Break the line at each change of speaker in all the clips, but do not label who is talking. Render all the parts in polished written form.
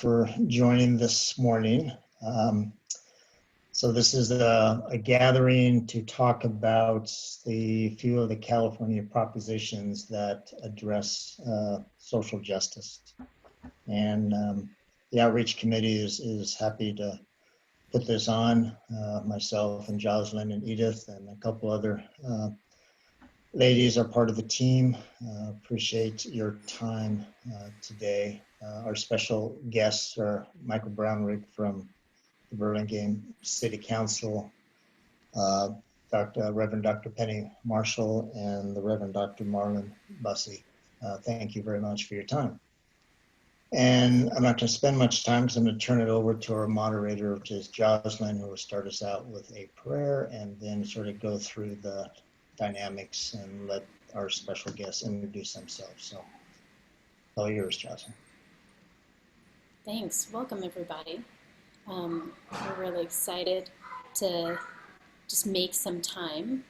for joining this morning. So this is a gathering to talk about the few of the California propositions that address social justice. And the outreach committee is happy to put this on. Myself and Jocelyn and Edith and a couple other ladies are part of the team. Appreciate your time today. Our special guests are Michael Brownrigg from the Burlingame City Council, Reverend Dr. Penny Marshall, and the Reverend Dr. Marlyn Bussey. Thank you very much for your time. And I'm not going to spend much time because I'm going to turn it over to our moderator, which is Jocelyn, who will start us out with a prayer and then sort of go through the dynamics and let our special guests introduce themselves. So all yours, Jocelyn.
Thanks. Welcome, everybody. We're really excited to just make some time,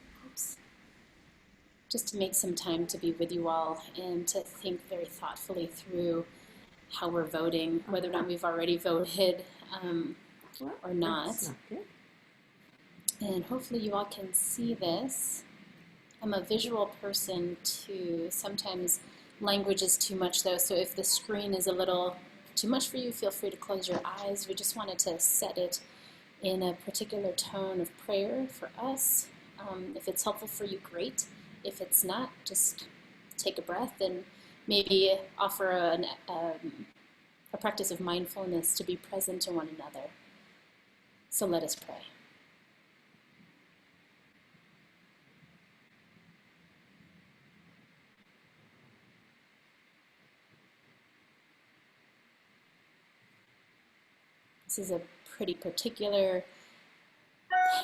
to be with you all and to think very thoughtfully through how we're voting, whether or not we've already voted or not. And hopefully you all can see this. I'm a visual person too. Sometimes language is too much though, so if the screen is a little too much for you, feel free to close your eyes. We just wanted to set it in a particular tone of prayer for us. If it's helpful for you, great. If it's not, just take a breath and maybe offer a practice of mindfulness to be present to one another. So let us pray. This is a pretty particular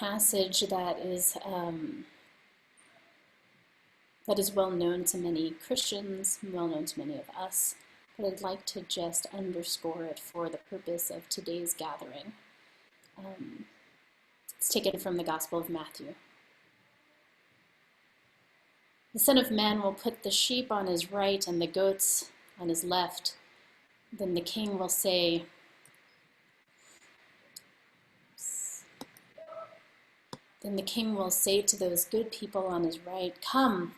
passage that is well known to many Christians, well known to many of us, but I'd like to just underscore it for the purpose of today's gathering. It's taken from the Gospel of Matthew. The Son of Man will put the sheep on his right and the goats on his left. Then the King will say, to those good people on his right, "Come,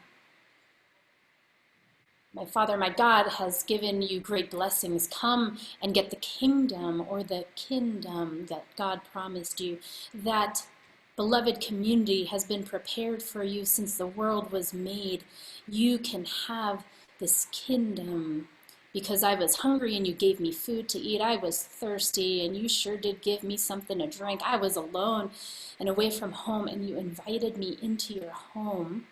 my Father, my God has given you great blessings. Come and get the kingdom or the kingdom that God promised you. That beloved community has been prepared for you since the world was made. You can have this kingdom because I was hungry and you gave me food to eat. I was thirsty and you sure did give me something to drink. I was alone and away from home and you invited me into your home.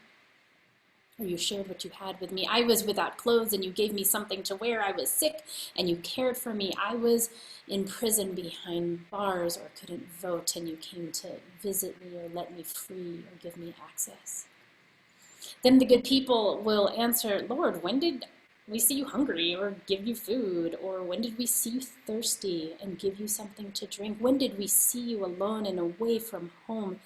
Or you shared what you had with me. I was without clothes and you gave me something to wear. I was sick and you cared for me. I was in prison behind bars or couldn't vote and you came to visit me or let me free or give me access." Then the good people will answer, "Lord, when did we see you hungry or give you food? Or when did we see you thirsty and give you something to drink? When did we see you alone and away from home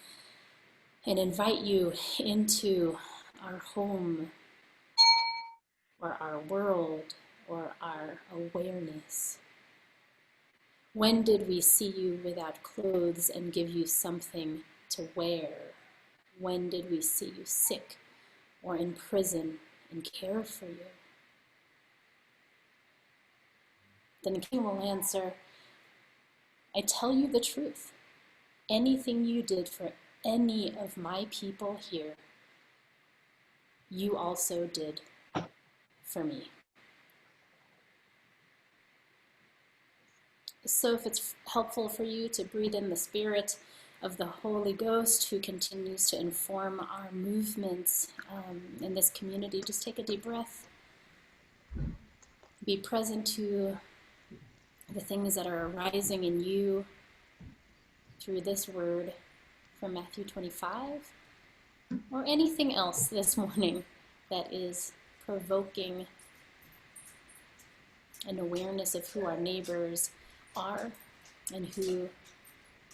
and invite you into our home or our world or our awareness? When did we see you without clothes and give you something to wear? When did we see you sick or in prison and care for you?" Then the King will answer, "I tell you the truth. Anything you did for any of my people here, you also did for me." So if it's helpful for you to breathe in the Spirit of the Holy Ghost who continues to inform our movements in this community, just take a deep breath. Be present to the things that are arising in you through this word from Matthew 25, or anything else this morning that is provoking an awareness of who our neighbors are and who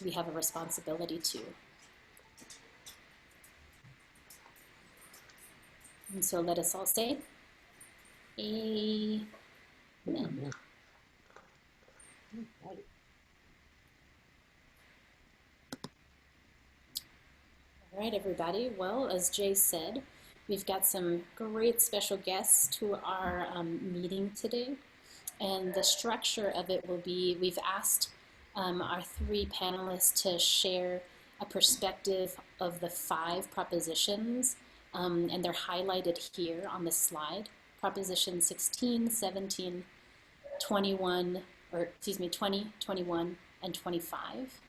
we have a responsibility to. And so let us all say, Amen. All right, everybody. Well, as Jay said, we've got some great special guests to our meeting today. And the structure of it will be, we've asked our three panelists to share a perspective of the 5 propositions, and they're highlighted here on the slide. Proposition 16, 17, 21, or excuse me, 20, 21, and 25.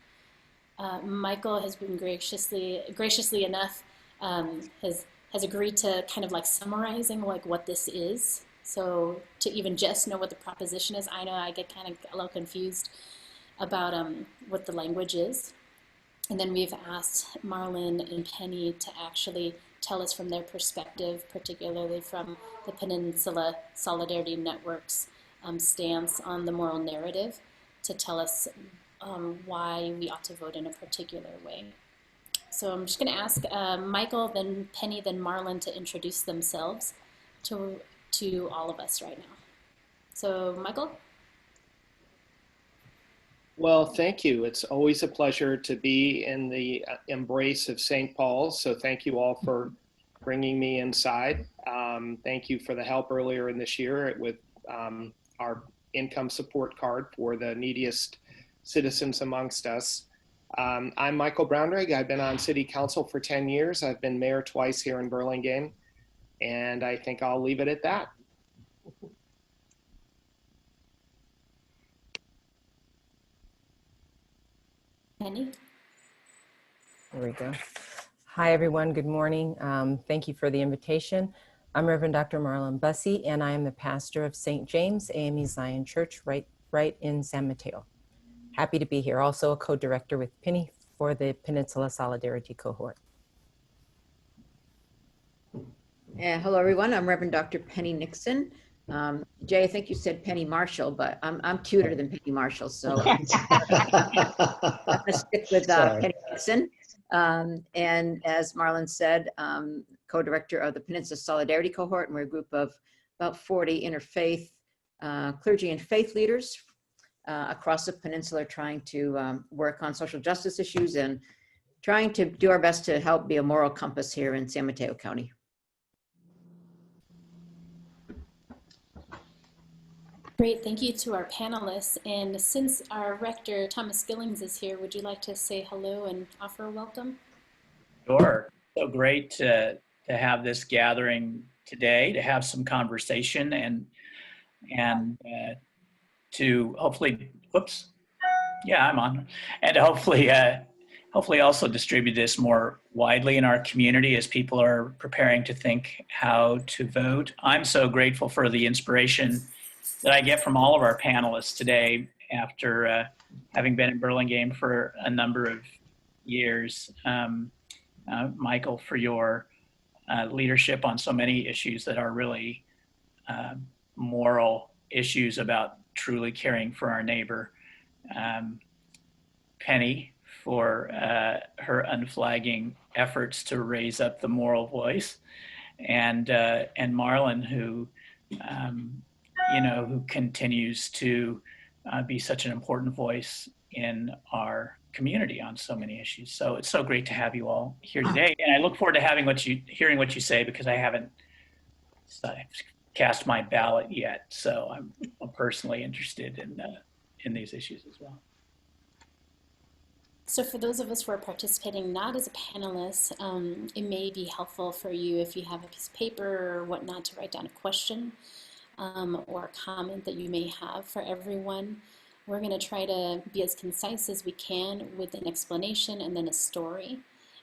Michael has been graciously enough, has agreed to kind of like summarizing like what this is. So to even just know what the proposition is, I know I get kind of a little confused about what the language is. And then we've asked Marlyn and Penny to actually tell us from their perspective, particularly from the Peninsula Solidarity Network's stance on the moral narrative, to tell us why we ought to vote in a particular way. So I'm just going to ask Michael, then Penny, then Marlyn to introduce themselves to all of us right now. So Michael?
Well, thank you. It's always a pleasure to be in the embrace of St. Paul's. So thank you all for bringing me inside. Thank you for the help earlier in this year with our income support card for the neediest citizens amongst us. I'm Michael Brownrigg. I've been on city council for 10 years. I've been mayor twice here in Burlingame, and I think I'll leave it at that.
Penny?
There we go. Hi, everyone. Good morning. Thank you for the invitation. I'm Reverend Dr. Marlyn Bussey, and I am the pastor of St. James AME Zion Church right in San Mateo. Happy to be here. Also a co-director with Penny for the Peninsula Solidarity Cohort.
Hello, everyone. I'm Reverend Dr. Penny Nixon. Jay, I think you said Penny Marshall, but I'm cuter than Penny Marshall, so I'm going to stick with Penny Nixon. And as Marlyn said, co-director of the Peninsula Solidarity Cohort, and we're a group of about 40 interfaith clergy and faith leaders across the peninsula trying to work on social justice issues and trying to do our best to help be a moral compass here in San Mateo County.
Great, thank you to our panelists. And since our rector, Thomas Gillings, is here, would you like to say hello and offer a welcome?
Sure. So great to have this gathering today, to have some conversation and to hopefully, I'm on, and to hopefully also distribute this more widely in our community as people are preparing to think how to vote. I'm so grateful for the inspiration that I get from all of our panelists today after having been in Burlingame for a number of years. Michael, for your leadership on so many issues that are really moral issues about truly caring for our neighbor. Penny, for her unflagging efforts to raise up the moral voice, and Marlyn, who who continues to be such an important voice in our community on so many issues. So it's so great to have you all here today, and I look forward to hearing what you say, because I haven't cast my ballot yet. So I'm personally interested in these issues as well.
So for those of us who are participating not as a panelist, it may be helpful for you if you have a piece of paper or whatnot to write down a question or a comment that you may have for everyone. We're going to try to be as concise as we can with an explanation and then a story,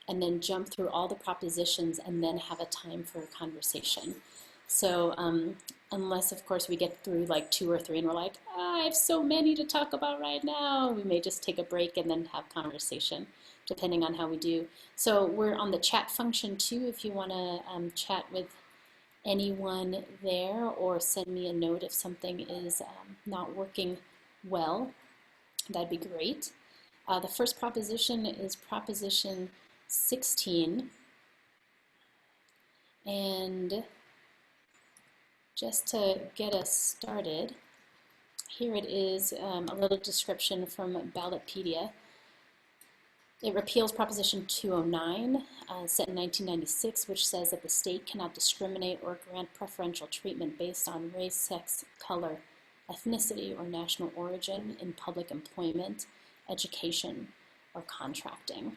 and then jump through all the propositions and then have a time for a conversation. So unless, of course, we get through like 2 or 3 and we're like, I have so many to talk about right now, we may just take a break and then have conversation, depending on how we do. So we're on the chat function too, if you want to chat with anyone there, or send me a note if something is not working well. That'd be great. The first proposition is Proposition 16. And just to get us started, Here it is, a little description from Ballotpedia. It repeals Proposition 209, set in 1996, which says that the state cannot discriminate or grant preferential treatment based on race, sex, color, ethnicity, or national origin in public employment, education, or contracting.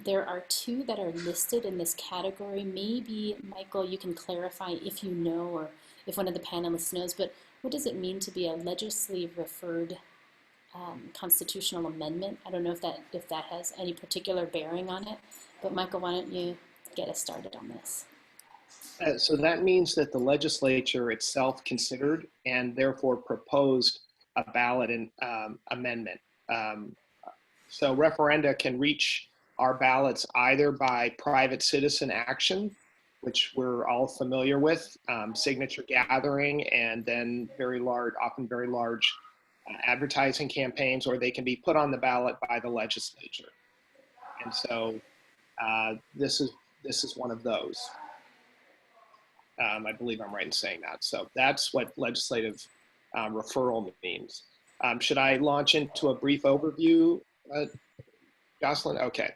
There are two that are listed in this category. Maybe, Michael, you can clarify if you know or if one of the panelists knows, but what does it mean to be a legislatively referred constitutional amendment? I don't know if that has any particular bearing on it, but Michael, why don't you get us started on this?
So that means that the legislature itself considered and therefore proposed a ballot amendment. So referenda can reach our ballots either by private citizen action, which we're all familiar with, signature gathering, and then often very large advertising campaigns, or they can be put on the ballot by the legislature. And so this is one of those. I believe I'm right in saying that. So that's what legislative referral means. Should I launch into a brief overview, Jocelyn? Okay.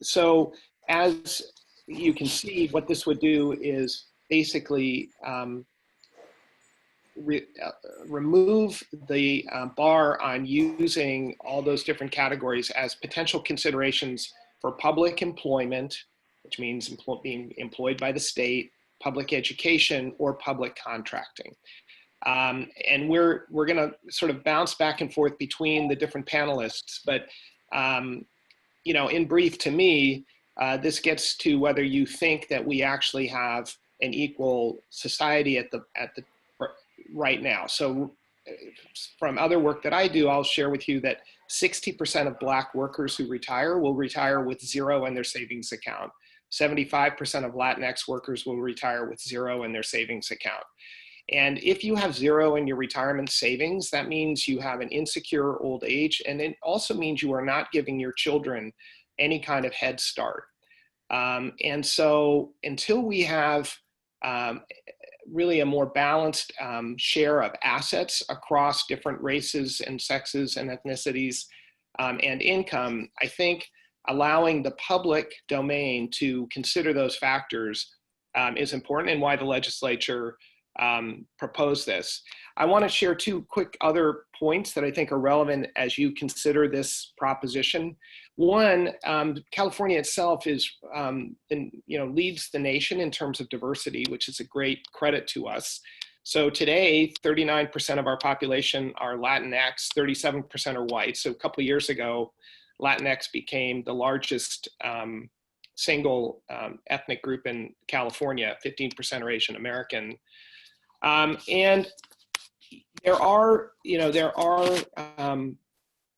So as you can see, what this would do is basically remove the bar on using all those different categories as potential considerations for public employment, which means being employed by the state, public education, or public contracting. And we're going to sort of bounce back and forth between the different panelists, but you know, in brief, to me, this gets to whether you think that we actually have an equal society at the right now. So from other work that I do, I'll share with you that 60% of Black workers who retire will retire with zero in their savings account. 75% of Latinx workers will retire with zero in their savings account. And if you have zero in your retirement savings, that means you have an insecure old age, and it also means you are not giving your children any kind of head start. And so until we have really a more balanced share of assets across different races and sexes and ethnicities and income, I think allowing the public domain to consider those factors is important, and why the legislature proposed this. I want to share two quick other points that I think are relevant as you consider this proposition. One, California itself is, leads the nation in terms of diversity, which is a great credit to us. So today, 39% of our population are Latinx, 37% are white. So a couple of years ago, Latinx became the largest single ethnic group in California. 15% are Asian American. And there are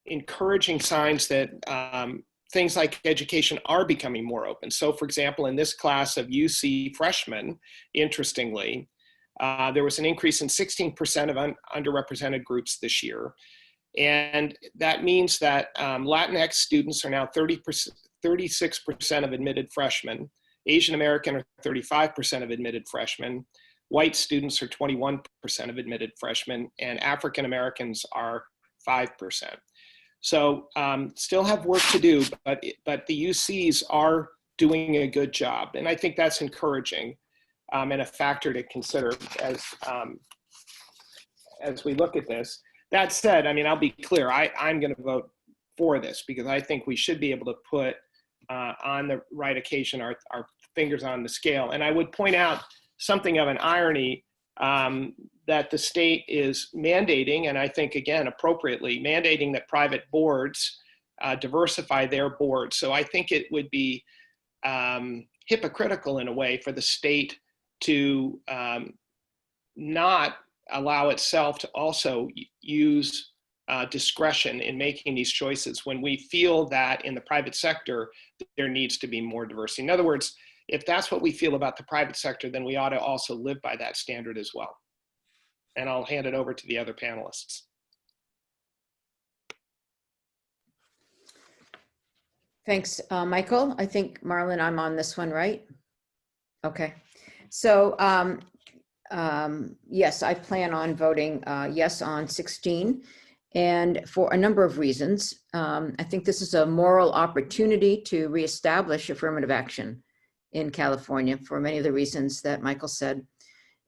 encouraging signs that things like education are becoming more open. So for example, in this class of UC freshmen, interestingly, there was an increase in 16% of underrepresented groups this year. And that means that Latinx students are now 36% of admitted freshmen, Asian American are 35% of admitted freshmen, white students are 21% of admitted freshmen, and African Americans are 5%. So still have work to do, but the UCs are doing a good job. And I think that's encouraging and a factor to consider as we look at this. That said, I mean, I'll be clear, I'm going to vote for this because I think we should be able to put on the right occasion our fingers on the scale. And I would point out something of an irony that the state is mandating, and I think, again, appropriately, mandating that private boards diversify their boards. So I think it would be hypocritical in a way for the state to not allow itself to also use discretion in making these choices when we feel that in the private sector, there needs to be more diversity. In other words, if that's what we feel about the private sector, then we ought to also live by that standard as well. And I'll hand it over to the other panelists.
Thanks, Michael. I think, Marlyn, I'm on this one, right? Okay. So yes, I plan on voting yes on 16, and for a number of reasons. I think this is a moral opportunity to reestablish affirmative action in California for many of the reasons that Michael said.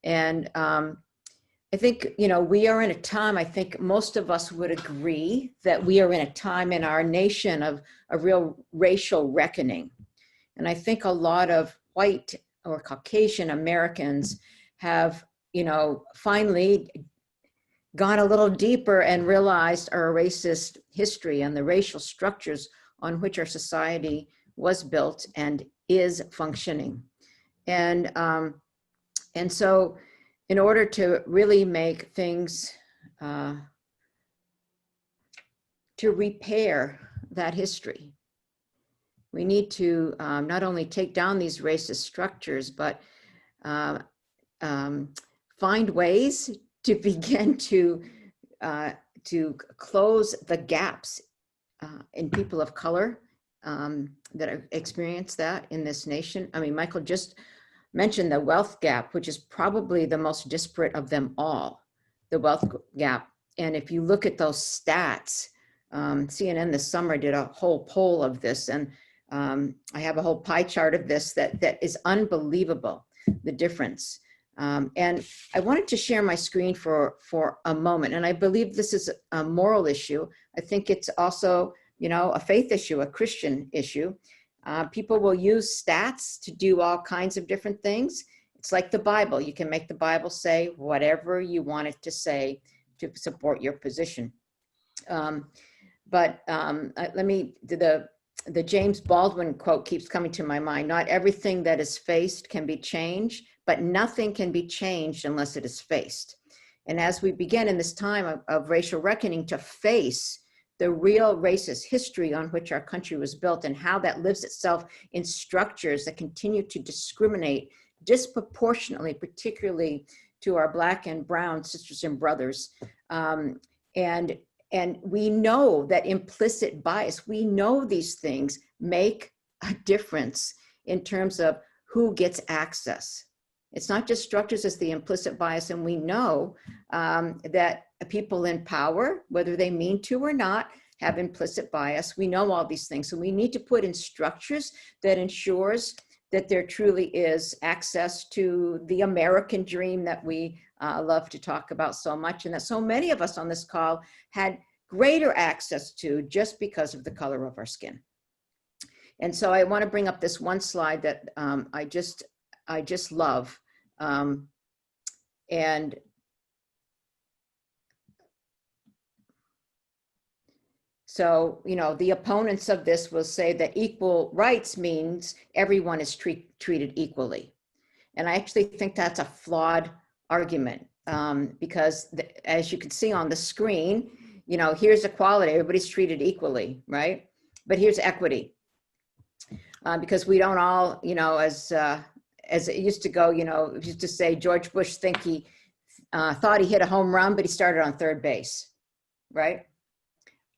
And I think, we are in a time, I think most of us would agree that we are in a time in our nation of a real racial reckoning. And I think a lot of white or Caucasian Americans have, finally gone a little deeper and realized our racist history and the racial structures on which our society was built and is functioning. And so in order to really make things, to repair that history, we need to not only take down these racist structures, but find ways to begin to close the gaps in people of color that have experienced that in this nation. I mean, Michael just mentioned the wealth gap, which is probably the most disparate of them all, the wealth gap. And if you look at those stats, CNN this summer did a whole poll of this, and I have a whole pie chart of this that is unbelievable, the difference. And I wanted to share my screen for a moment. And I believe this is a moral issue. I think it's also, a faith issue, a Christian issue. People will use stats to do all kinds of different things. It's like the Bible. You can make the Bible say whatever you want it to say to support your position. Let me, the James Baldwin quote keeps coming to my mind. Not everything that is faced can be changed, but nothing can be changed unless it is faced. And as we begin in this time of racial reckoning to face the real racist history on which our country was built and how that lives itself in structures that continue to discriminate disproportionately, particularly to our Black and brown sisters and brothers. And we know that implicit bias, we know these things make a difference in terms of who gets access. It's not just structures, it's the implicit bias. And we know that people in power, whether they mean to or not, have implicit bias. We know all these things. So we need to put in structures that ensures that there truly is access to the American dream that we love to talk about so much, and that so many of us on this call had greater access to just because of the color of our skin. And so I want to bring up this one slide that I just love. And so, the opponents of this will say that equal rights means everyone is treated equally. And I actually think that's a flawed argument because as you can see on the screen, here's equality, everybody's treated equally, right? But here's equity. Because we don't all, as it used to go, it used to say George Bush thought he hit a home run, but he started on third base, right?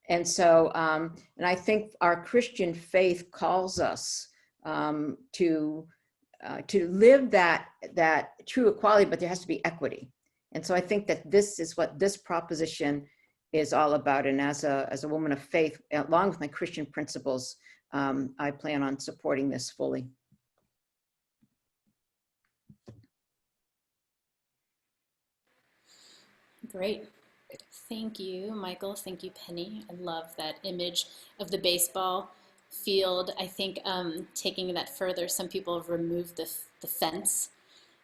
And so, and I think our Christian faith calls us to live that true equality, but there has to be equity. And so I think that this is what this proposition is all about. And as a woman of faith, along with my Christian principles, I plan on supporting this fully.
Great. Thank you, Michael. Thank you, Penny. I love that image of the baseball field. I think taking that further, some people have removed the fence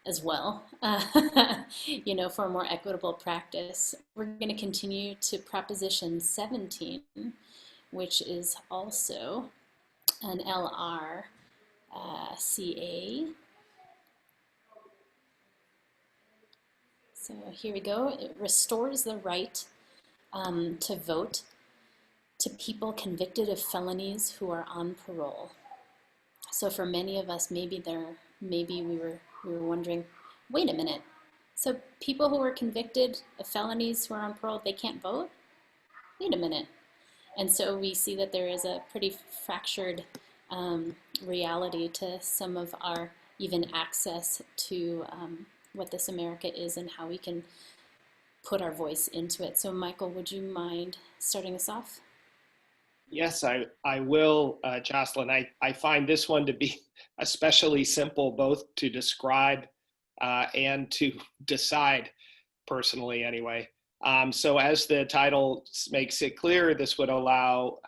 as well, for a more equitable practice. We're going to continue to Proposition 17, which is also an LRCA. So here we go. It restores the right to vote to people convicted of felonies who are on parole. So for many of us, maybe we were wondering, wait a minute. So people who were convicted of felonies who are on parole, they can't vote? Wait a minute. And so we see that there is a pretty fractured reality to some of our even access to what this America is and how we can put our voice into it. So Michael, would you mind starting us off?
Yes, I will, Jocelyn. I find this one to be especially simple, both to describe and to decide, personally anyway. So as the title makes it clear, this would allow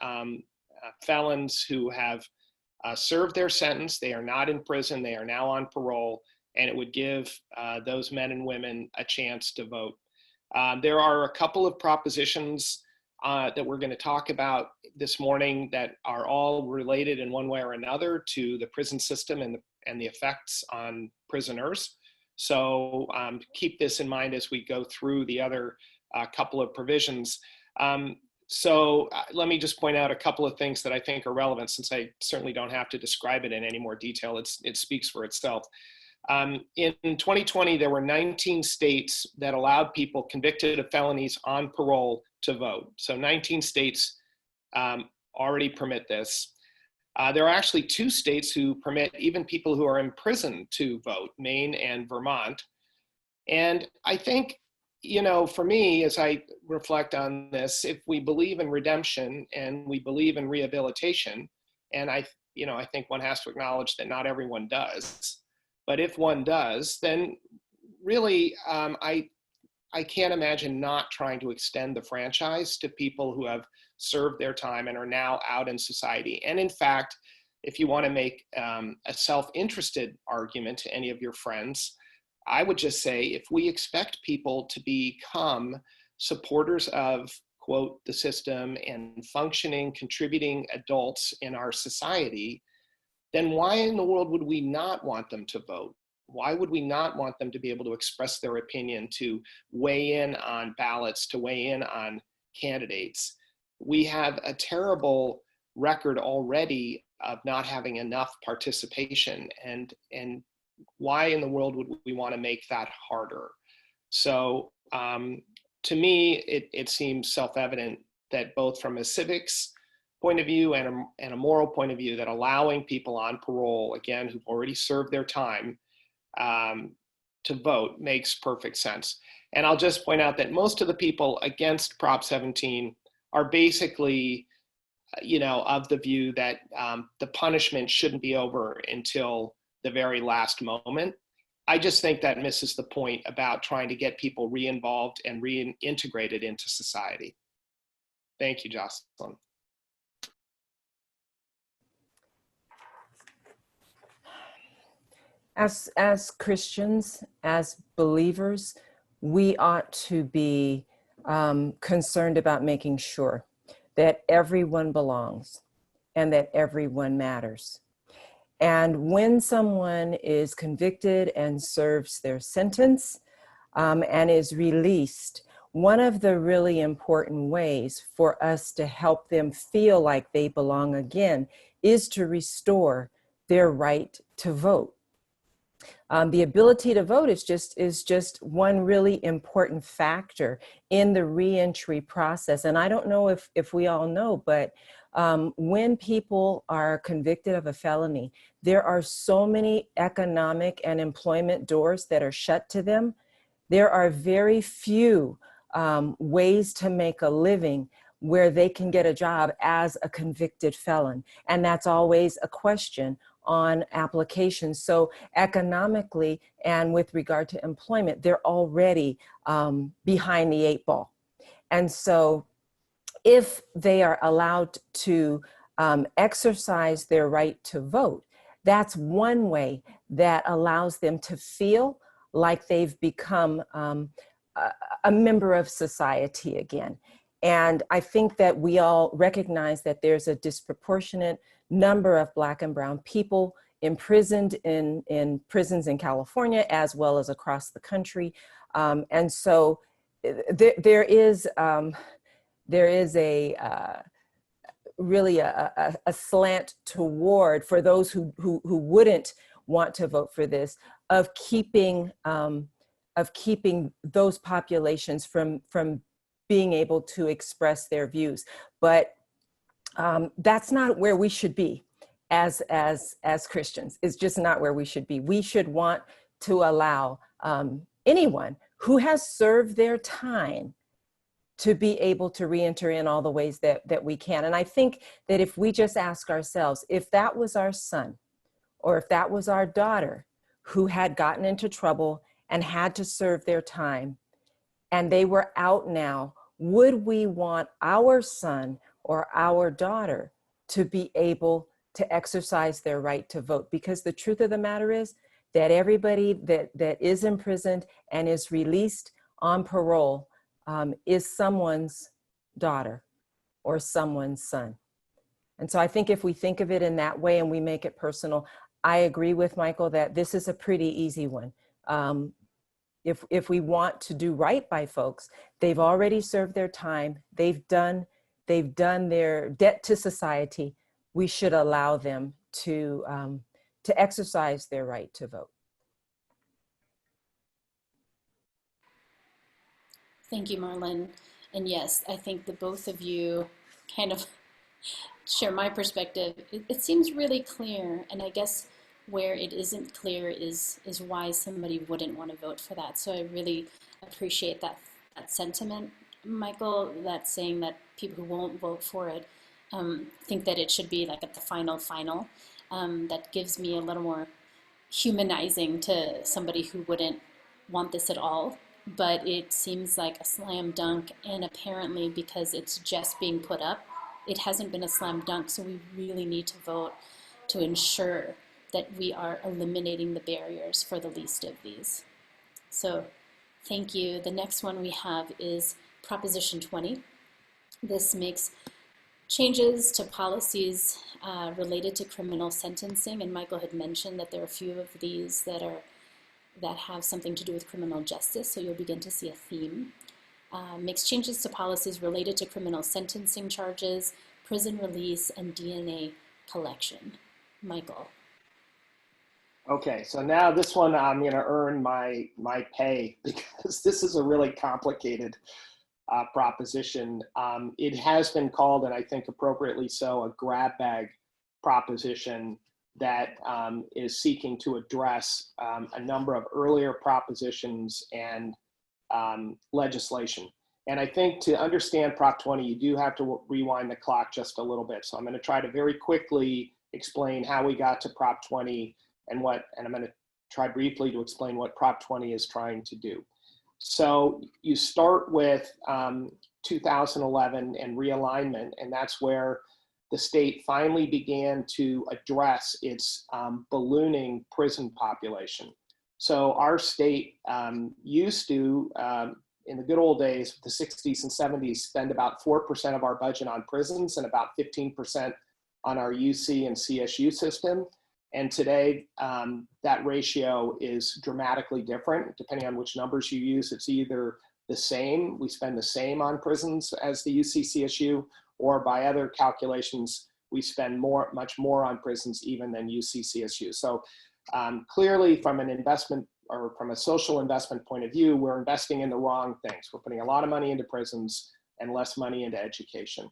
felons who have served their sentence, they are not in prison, they are now on parole, and it would give those men and women a chance to vote. There are a couple of propositions that we're going to talk about this morning that are all related in one way or another to the prison system and the effects on prisoners. So keep this in mind as we go through the other couple of provisions. So let me just point out a couple of things that I think are relevant, since I certainly don't have to describe it in any more detail. It speaks for itself. In 2020, there were 19 states that allowed people convicted of felonies on parole to vote. So 19 states already permit this. There are actually 2 states who permit even people who are in prison to vote, Maine and Vermont. And I think, you know, for me, as I reflect on this, if we believe in redemption and we believe in rehabilitation, and I think one has to acknowledge that not everyone does, but if one does, then really, I can't imagine not trying to extend the franchise to people who have served their time and are now out in society. And in fact, if you want to make a self-interested argument to any of your friends, I would just say, if we expect people to become supporters of, quote, the system and functioning, contributing adults in our society, then why in the world would we not want them to vote? Why would we not want them to be able to express their opinion, to weigh in on ballots, to weigh in on candidates? We have a terrible record already of not having enough participation, and why in the world would we want to make that harder? So to me, it seems self-evident that both from a civics point of view and a moral point of view, that allowing people on parole, again, who've already served their time, to vote makes perfect sense. And I'll just point out that most of the people against Prop 17 are basically, of the view that the punishment shouldn't be over until the very last moment. I just think that misses the point about trying to get people re-involved and reintegrated into society. Thank you, Jocelyn.
As Christians, as believers, we ought to be concerned about making sure that everyone belongs and that everyone matters. And when someone is convicted and serves their sentence and is released, one of the really important ways for us to help them feel like they belong again is to restore their right to vote. The ability to vote is just one really important factor in the reentry process. And I don't know if we all know, but when people are convicted of a felony, there are so many economic and employment doors that are shut to them. There are very few ways to make a living where they can get a job as a convicted felon. And that's always a question on applications. So economically and with regard to employment, they're already behind the 8 ball. And so if they are allowed to exercise their right to vote, that's one way that allows them to feel like they've become a member of society again. And I think that we all recognize that there's a disproportionate number of Black and Brown people imprisoned in prisons in California as well as across the country. And so there is really a slant toward, for those who wouldn't want to vote for this, of keeping those populations from being able to express their views. But that's not where we should be as Christians. It's just not where we should be. We should want to allow anyone who has served their time to be able to re-enter in all the ways that we can. And I think that if we just ask ourselves, if that was our son or if that was our daughter who had gotten into trouble and had to serve their time and they were out now, would we want our son or our daughter to be able to exercise their right to vote? Because the truth of the matter is that everybody that is imprisoned and is released on parole is someone's daughter or someone's son. And so I think if we think of it in that way and we make it personal, I agree with Michael that this is a pretty easy one. If we want to do right by folks, they've already served their time, they've done their debt to society, we should allow them to exercise their right to vote.
Thank you, Marlyn. And yes, I think the both of you kind of share my perspective. It seems really clear, and I guess where it isn't clear is why somebody wouldn't want to vote for that. So I really appreciate that sentiment, Michael, that's saying that people who won't vote for it think that it should be like at the final. That gives me a little more humanizing to somebody who wouldn't want this at all. But it seems like a slam dunk, and apparently because it's just being put up, it hasn't been a slam dunk. So we really need to vote to ensure that we are eliminating the barriers for the least of these. So thank you. The next one we have is Proposition 20. This makes changes to policies related to criminal sentencing, and Michael had mentioned that there are a few of these that have something to do with criminal justice, so you'll begin to see a theme. Makes changes to policies related to criminal sentencing charges, prison release, and DNA collection. Michael.
Okay, so now this one I'm going to earn my pay because this is a really complicated proposition. It has been called, and I think appropriately so, a grab bag proposition that is seeking to address a number of earlier propositions and legislation. And I think to understand Prop 20, you do have to rewind the clock just a little bit. So I'm going to try to very quickly explain how we got to Prop 20 and I'm going to try briefly to explain what Prop 20 is trying to do. So you start with 2011 and realignment, and that's where the state finally began to address its ballooning prison population. So our state used to, in the good old days, the 60s and 70s, spend about 4% of our budget on prisons and about 15% on our UC and CSU system. And today, that ratio is dramatically different. Depending on which numbers you use, it's either the same, we spend the same on prisons as the UC CSU, or by other calculations, we spend much more on prisons even than UC CSU. So clearly from an investment or from a social investment point of view, we're investing in the wrong things. We're putting a lot of money into prisons and less money into education.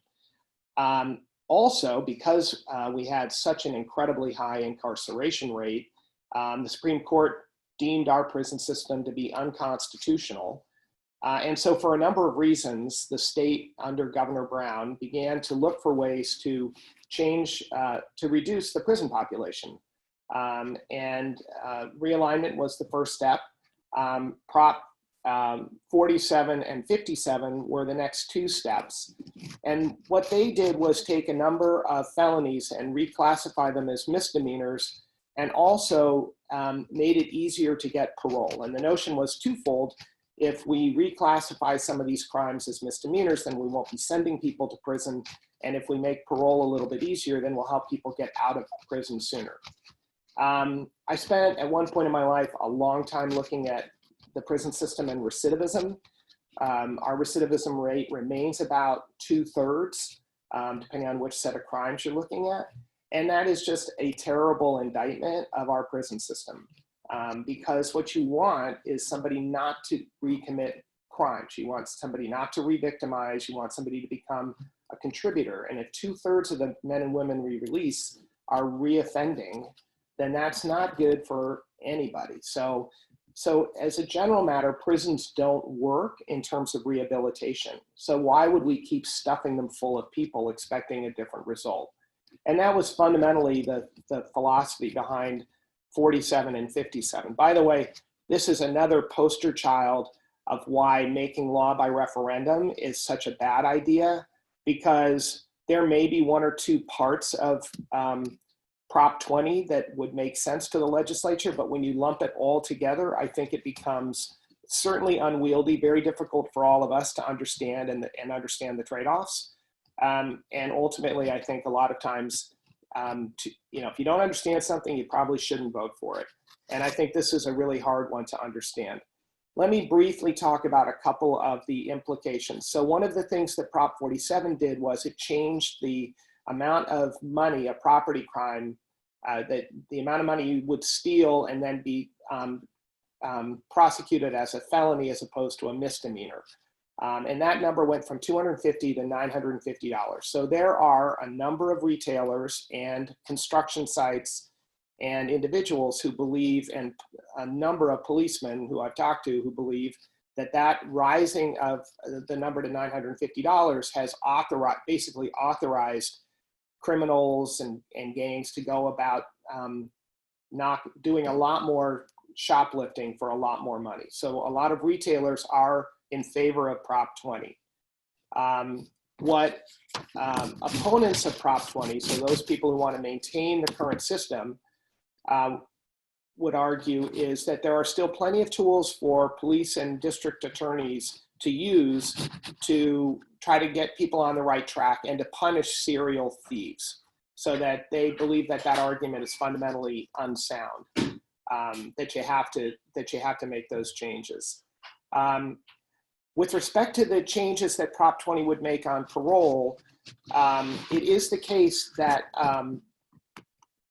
Also, because we had such an incredibly high incarceration rate, the Supreme Court deemed our prison system to be unconstitutional. And so for a number of reasons, the state under Governor Brown began to look for ways to change, to reduce the prison population. Realignment was the first step. Prop 47 and 57 were the next two steps. And what they did was take a number of felonies and reclassify them as misdemeanors, and also made it easier to get parole. And the notion was twofold. If we reclassify some of these crimes as misdemeanors, then we won't be sending people to prison. And if we make parole a little bit easier, then we'll help people get out of prison sooner. I spent at one point in my life a long time looking at the prison system and recidivism. Our recidivism rate remains about 2/3, depending on which set of crimes you're looking at. And that is just a terrible indictment of our prison system. Because what you want is somebody not to recommit crimes. You want somebody not to re-victimize. You want somebody to become a contributor. And if 2/3 of the men and women we release are re-offending, then that's not good for anybody. So So as a general matter, prisons don't work in terms of rehabilitation. So why would we keep stuffing them full of people expecting a different result? And that was fundamentally the philosophy behind 47 and 57. By the way, this is another poster child of why making law by referendum is such a bad idea, because there may be one or two parts of Prop 20 that would make sense to the legislature, but when you lump it all together, I think it becomes certainly unwieldy, very difficult for all of us to understand and understand the trade-offs. And ultimately, I think a lot of times, if you don't understand something, you probably shouldn't vote for it. And I think this is a really hard one to understand. Let me briefly talk about a couple of the implications. So one of the things that Prop 47 did was it changed the amount of money, a property crime, that the amount of money you would steal and then be prosecuted as a felony as opposed to a misdemeanor. And that number went from $250 to $950. So there are a number of retailers and construction sites and individuals who believe, and a number of policemen who I've talked to who believe that that rising of the number to $950 has basically authorized criminals and gangs to go about not doing a lot more shoplifting for a lot more money. So a lot of retailers are in favor of Prop 20. What opponents of Prop 20, so those people who want to maintain the current system, would argue is that there are still plenty of tools for police and district attorneys to use to try to get people on the right track and to punish serial thieves, so that they believe that that argument is fundamentally unsound, that you have to make those changes. With respect to the changes that Prop 20 would make on parole, it is the case that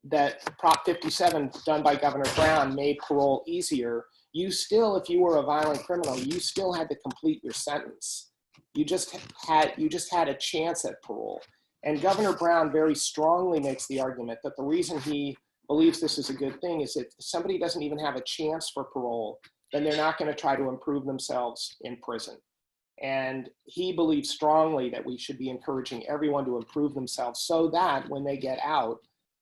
that Prop 57 done by Governor Brown made parole easier. You still, if you were a violent criminal, you still had to complete your sentence. You just had a chance at parole. And Governor Brown very strongly makes the argument that the reason he believes this is a good thing is that if somebody doesn't even have a chance for parole, then they're not going to try to improve themselves in prison. And he believes strongly that we should be encouraging everyone to improve themselves so that when they get out,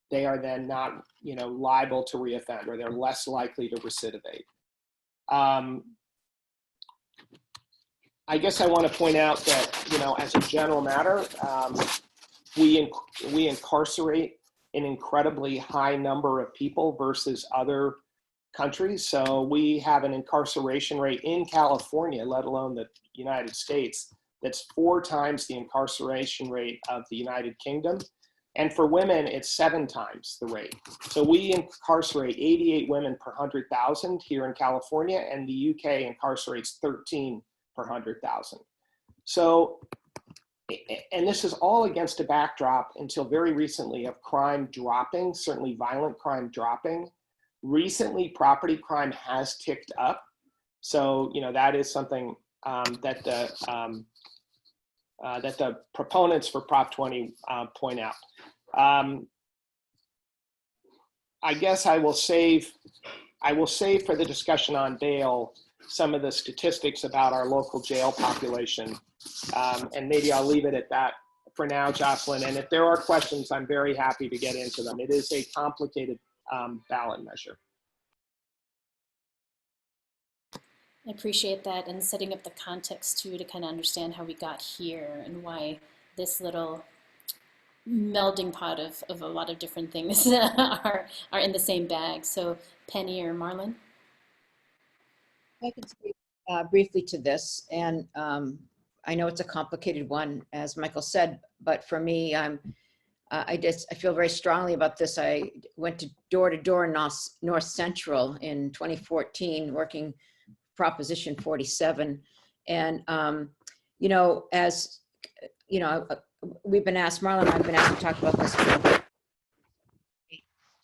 they are then not, liable to reoffend, or they're less likely to recidivate. I guess I want to point out that, as a general matter, we incarcerate an incredibly high number of people versus other countries. So we have an incarceration rate in California, let alone the United States, that's 4 times the incarceration rate of the United Kingdom. And for women, it's 7 times the rate. So we incarcerate 88 women per 100,000 here in California, and the UK incarcerates 13 per 100,000. So, and this is all against a backdrop until very recently of crime dropping, certainly violent crime dropping. Recently, property crime has ticked up. So, that is something that the proponents for Prop 20 point out. I guess I will save for the discussion on bail some of the statistics about our local jail population, and maybe I'll leave it at that for now, Jocelyn. And if there are questions, I'm very happy to get into them. It is a complicated ballot measure.
I appreciate that, and setting up the context too, to kind of understand how we got here and why this little melding pot of a lot of different things are in the same bag. So Penny or Marlyn?
I can speak briefly to this, and I know it's a complicated one, as Michael said, but for me, I feel very strongly about this. I went door to door in North Central in 2014, working Proposition 47. And, as, we've been asked, Marlyn and I have been asked to talk about this,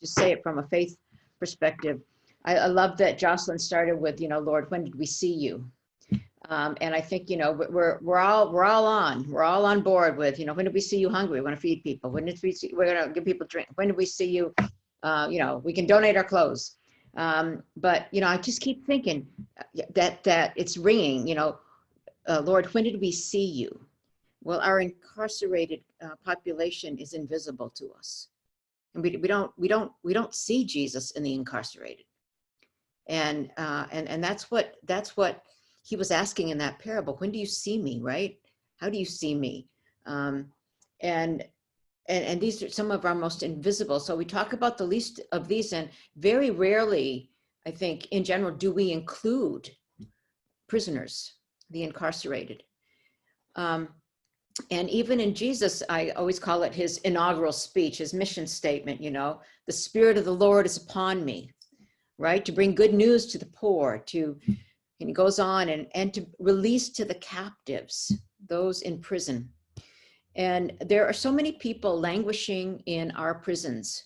just say it from a faith perspective. I love that Jocelyn started with, Lord, when did we see you? And I think, we're all on board with, when did we see you hungry? We want to feed people. When did we see, we're going to give people drink. When did we see you, we can donate our clothes. But, I just keep thinking that it's ringing, Lord, when did we see you? Well, our incarcerated population is invisible to us. And we don't see Jesus in the incarcerated. And that's what he was asking in that parable. When do you see me, right? How do you see me? And these are some of our most invisible. So we talk about the least of these, and very rarely, I think, in general, do we include prisoners, the incarcerated. And even in Jesus, I always call it his inaugural speech, his mission statement, the Spirit of the Lord is upon me, right? To bring good news to the poor, and he goes on and to release to the captives, those in prison. And there are so many people languishing in our prisons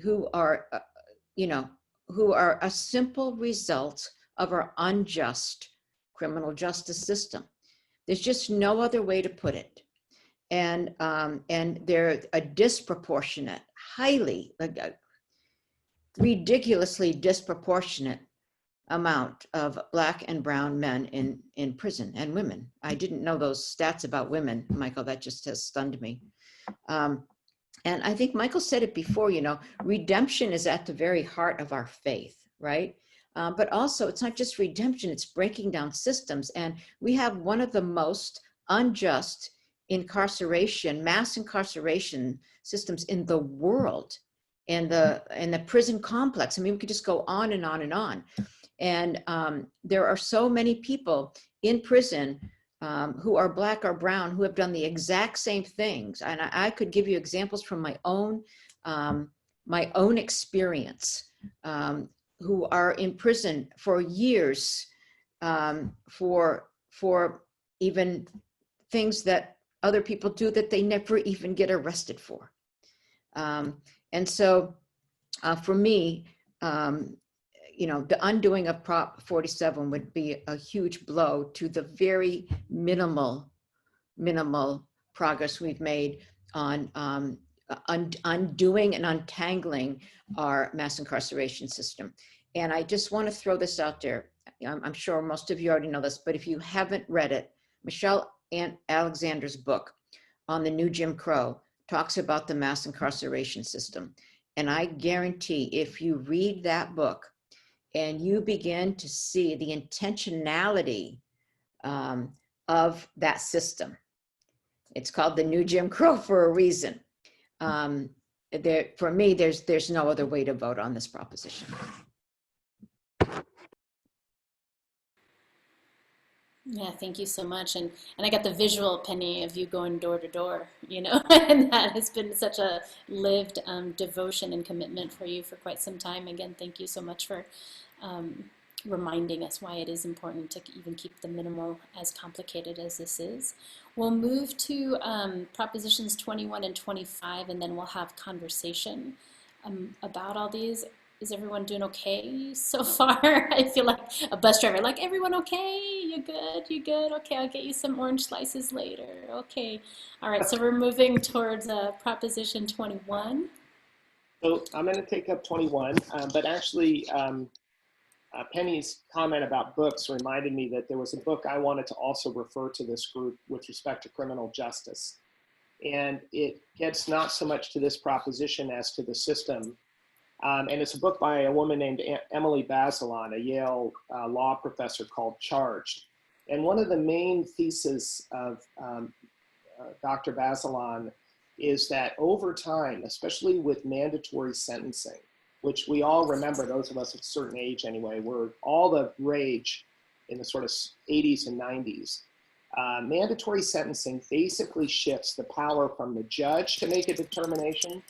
who are a simple result of our unjust criminal justice system. There's just no other way to put it. And they're a disproportionate, ridiculously disproportionate amount of Black and brown men in prison, and women. I didn't know those stats about women, Michael. That just has stunned me. And I think Michael said it before, redemption is at the very heart of our faith, right? But also, it's not just redemption, it's breaking down systems. And we have one of the most unjust mass incarceration systems in the world, in the prison complex. I mean, we could just go on and on and on. And there are so many people in prison who are Black or brown who have done the exact same things. And I could give you examples from my own experience, who are in prison for years for even things that other people do that they never even get arrested for. And so for me, the undoing of Prop 47 would be a huge blow to the very minimal progress we've made on undoing and untangling our mass incarceration system. And I just want to throw this out there. I'm sure most of you already know this, but if you haven't read it, Michelle Alexander's book on the new Jim Crow talks about the mass incarceration system. And I guarantee if you read that book and you begin to see the intentionality of that system, it's called the new Jim Crow for a reason. For me, there's no other way to vote on this proposition.
Yeah, thank you so much. And I got the visual, Penny, of you going door to door, and that has been such a lived devotion and commitment for you for quite some time. Again, thank you so much for reminding us why it is important to even keep the minimal, as complicated as this is. We'll move to Propositions 21 and 25, and then we'll have conversation about all these. Is everyone doing okay so far? I feel like a bus driver, like, everyone okay? You good? You good? Okay, I'll get you some orange slices later. Okay. All right, so we're moving towards Proposition 21.
So I'm going to take up 21, but actually Penny's comment about books reminded me that there was a book I wanted to also refer to this group with respect to criminal justice. And it gets not so much to this proposition as to the system. And it's a book by a woman named Emily Bazelon, a Yale law professor, called Charged. And one of the main theses of Dr. Bazelon is that over time, especially with mandatory sentencing, which we all remember, those of us of a certain age anyway, were all the rage in the sort of 80s and 90s. Mandatory sentencing basically shifts the power from the judge to make a determination.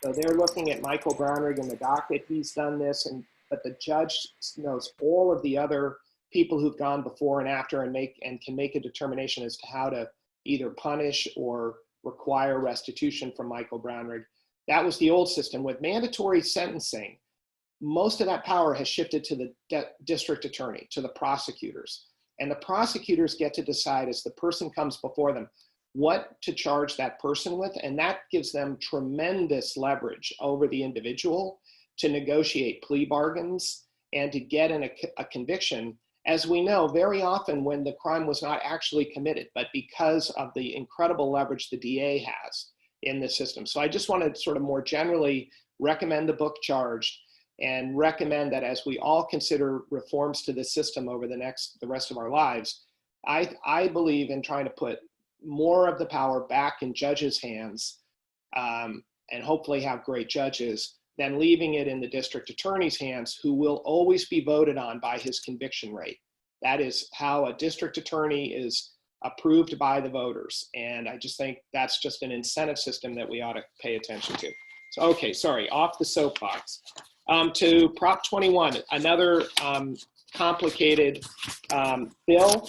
So they're looking at Michael Brownrigg in the docket, he's done this, but the judge knows all of the other people who've gone before and after and can make a determination as to how to either punish or require restitution from Michael Brownrigg. That was the old system. With mandatory sentencing, most of that power has shifted to the district attorney, to the prosecutors. And the prosecutors get to decide as the person comes before them what to charge that person with. And that gives them tremendous leverage over the individual to negotiate plea bargains and to get a conviction, as we know, very often when the crime was not actually committed, but because of the incredible leverage the DA has in the system. So I just want to sort of more generally recommend the book Charged, and recommend that as we all consider reforms to the system over the rest of our lives, I believe in trying to put more of the power back in judges' hands, and hopefully have great judges, than leaving it in the district attorney's hands, who will always be voted on by his conviction rate. That is how a district attorney is approved by the voters. And I just think that's just an incentive system that we ought to pay attention to. So, okay, sorry, off the soapbox. To Prop 21, another complicated bill,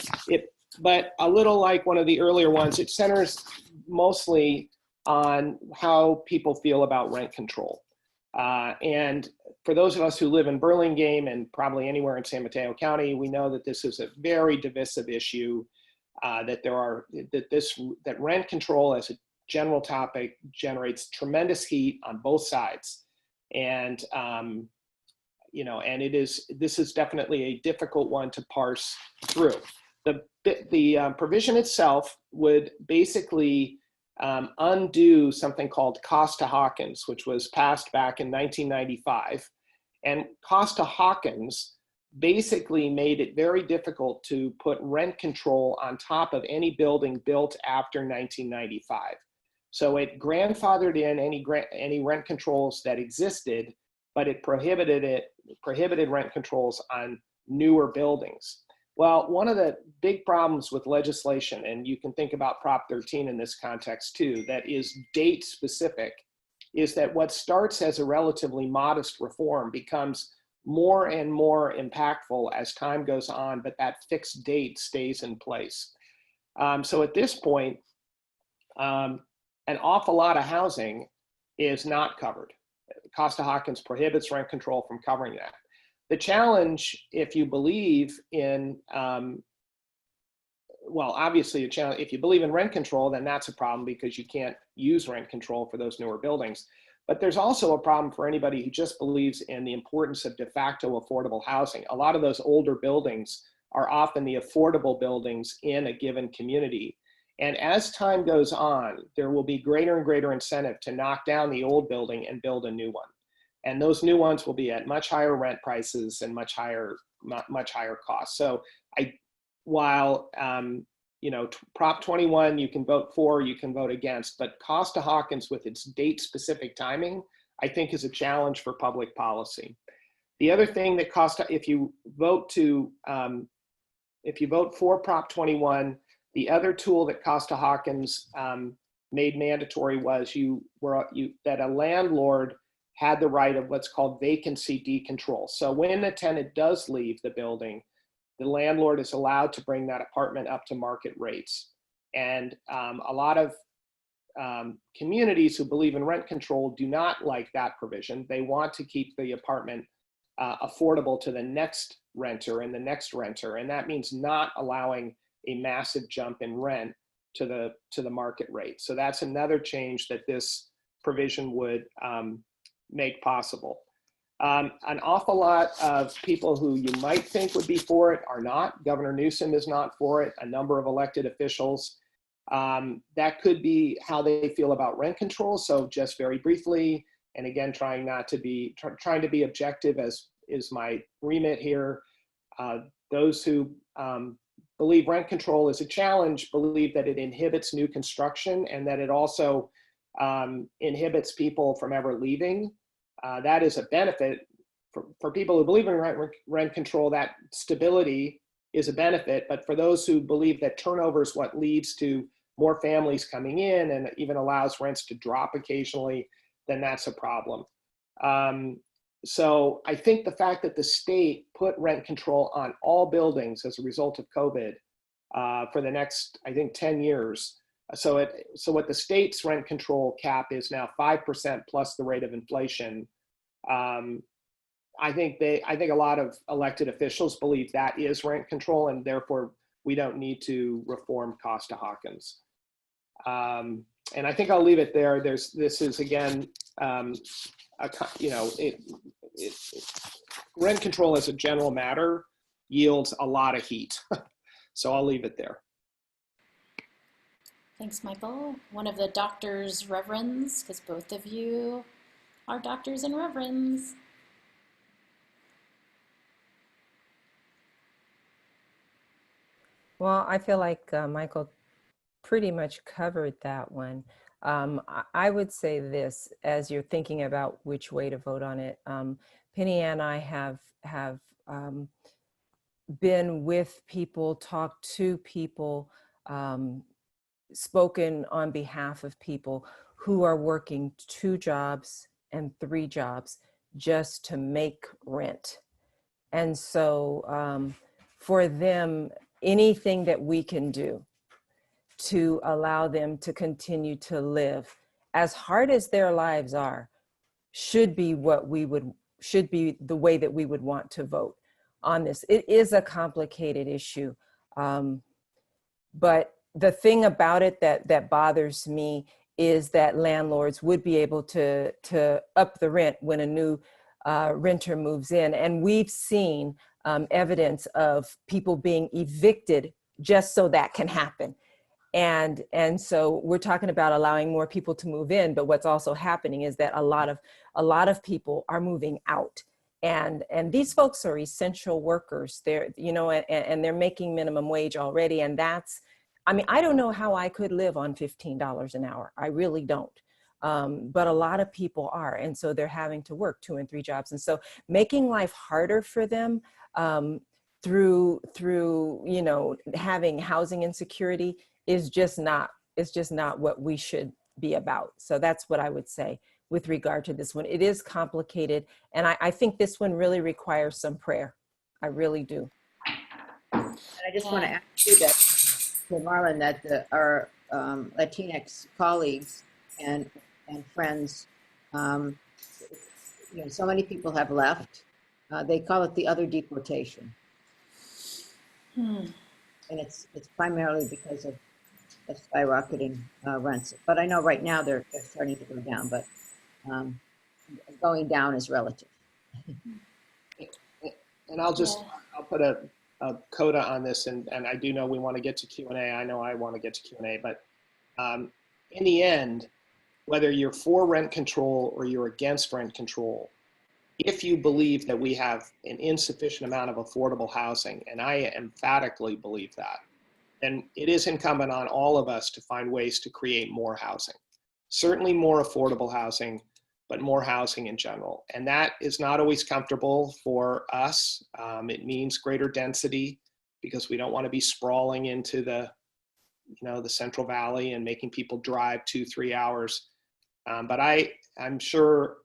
but a little like one of the earlier ones. It centers mostly on how people feel about rent control. And for those of us who live in Burlingame and probably anywhere in San Mateo County, we know that this is a very divisive issue, that rent control as a general topic generates tremendous heat on both sides. And, you know, and this is definitely a difficult one to parse through. The provision itself would basically undo something called Costa-Hawkins, which was passed back in 1995. And Costa-Hawkins basically made it very difficult to put rent control on top of any building built after 1995. So it grandfathered in any rent controls that existed, but it prohibited rent controls on newer buildings. Well, one of the big problems with legislation, and you can think about Prop 13 in this context too, that is date specific, is that what starts as a relatively modest reform becomes more and more impactful as time goes on, but that fixed date stays in place. So at this point, an awful lot of housing is not covered. Costa-Hawkins prohibits rent control from covering that. The challenge, if you believe in, well, obviously a challenge, if you believe in rent control, then that's a problem because you can't use rent control for those newer buildings. But there's also a problem for anybody who just believes in the importance of de facto affordable housing. A lot of those older buildings are often the affordable buildings in a given community. And as time goes on, there will be greater and greater incentive to knock down the old building and build a new one. And those new ones will be at much higher rent prices and much higher costs. So while you know, Prop 21 you can vote for, you can vote against, but Costa-Hawkins with its date specific timing, I think is a challenge for public policy. The other thing that if you vote for Prop 21, the other tool that Costa-Hawkins made mandatory was that a landlord had the right of what's called vacancy decontrol. So when a tenant does leave the building, the landlord is allowed to bring that apartment up to market rates. And a lot of communities who believe in rent control do not like that provision. They want to keep the apartment affordable to the next renter and the next renter. And that means not allowing a massive jump in rent to the market rate. So that's another change that this provision would make possible. An awful lot of people who you might think would be for it are not. Governor Newsom is not for it. A number of elected officials. That could be how they feel about rent control. So just very briefly, and again, trying to be objective as is my remit here. Those who believe rent control is a challenge believe that it inhibits new construction and that it also inhibits people from ever leaving. That is a benefit for people who believe in rent control. That stability is a benefit, but for those who believe that turnover is what leads to more families coming in and even allows rents to drop occasionally, then that's a problem. So I think the fact that the state put rent control on all buildings as a result of COVID for the next, I think, 10 years. So what the state's rent control cap is now 5% plus the rate of inflation. I think a lot of elected officials believe that is rent control, and therefore we don't need to reform Costa-Hawkins. And I think I'll leave it there. This is again, rent control as a general matter yields a lot of heat. So I'll leave it there.
Thanks, Michael. One of the doctor's reverends, because both of you are doctors and reverends.
Well, I feel like Michael pretty much covered that one. I would say this, as you're thinking about which way to vote on it. Penny and I have been with people, talked to people, spoken on behalf of people who are working 2 jobs and 3 jobs just to make rent. And so for them, anything that we can do to allow them to continue to live, as hard as their lives are, should be the way that we would want to vote on this. It is a complicated issue. But the thing about it that bothers me is that landlords would be able to up the rent when a new renter moves in. And we've seen evidence of people being evicted just so that can happen. And so we're talking about allowing more people to move in, but what's also happening is that a lot of people are moving out. And these folks are essential workers. They're, and they're making minimum wage already. And I don't know how I could live on $15 an hour. I really don't. But a lot of people are. And so they're having to work 2 and 3 jobs. And so making life harder for them through having housing insecurity is just not what we should be about. So that's what I would say with regard to this one. It is complicated. And I think this one really requires some prayer. I really do.
And I just want to add to Marlyn, that our Latinx colleagues and friends, so many people have left. They call it the other deportation. And it's primarily because of skyrocketing rents. But I know right now they're starting to go down, but going down is relative.
And I'll put a coda on this, and I do know we want to get to Q&A. I know I want to get to Q&A, but in the end, whether you're for rent control or you're against rent control, if you believe that we have an insufficient amount of affordable housing, and I emphatically believe that, then it is incumbent on all of us to find ways to create more housing. Certainly more affordable housing, but more housing in general. And that is not always comfortable for us. It means greater density because we don't want to be sprawling into the Central Valley and making people drive 2-3 hours. But I'm sure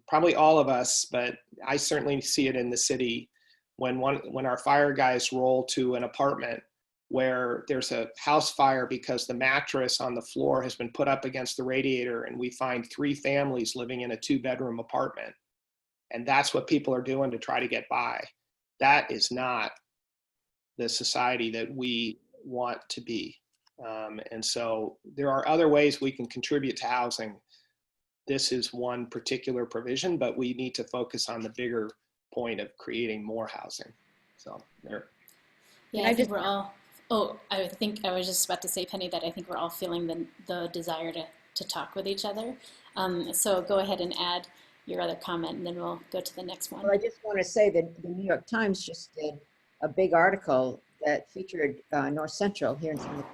probably all of us, but I certainly see it in the city when our fire guys roll to an apartment where there's a house fire because the mattress on the floor has been put up against the radiator, and we find 3 families living in a 2-bedroom apartment. And that's what people are doing to try to get by. That is not the society that we want to be. And so there are other ways we can contribute to housing. This is one particular provision, but we need to focus on the bigger point of creating more housing. So there.
Yeah, I think we're all, I think I was just about to say, Penny, that I think we're all feeling the desire to talk with each other. So go ahead and add your other comment, and then we'll go to the next one.
Well, I just want to say that the New York Times just did a big article that featured North Central here in San Mateo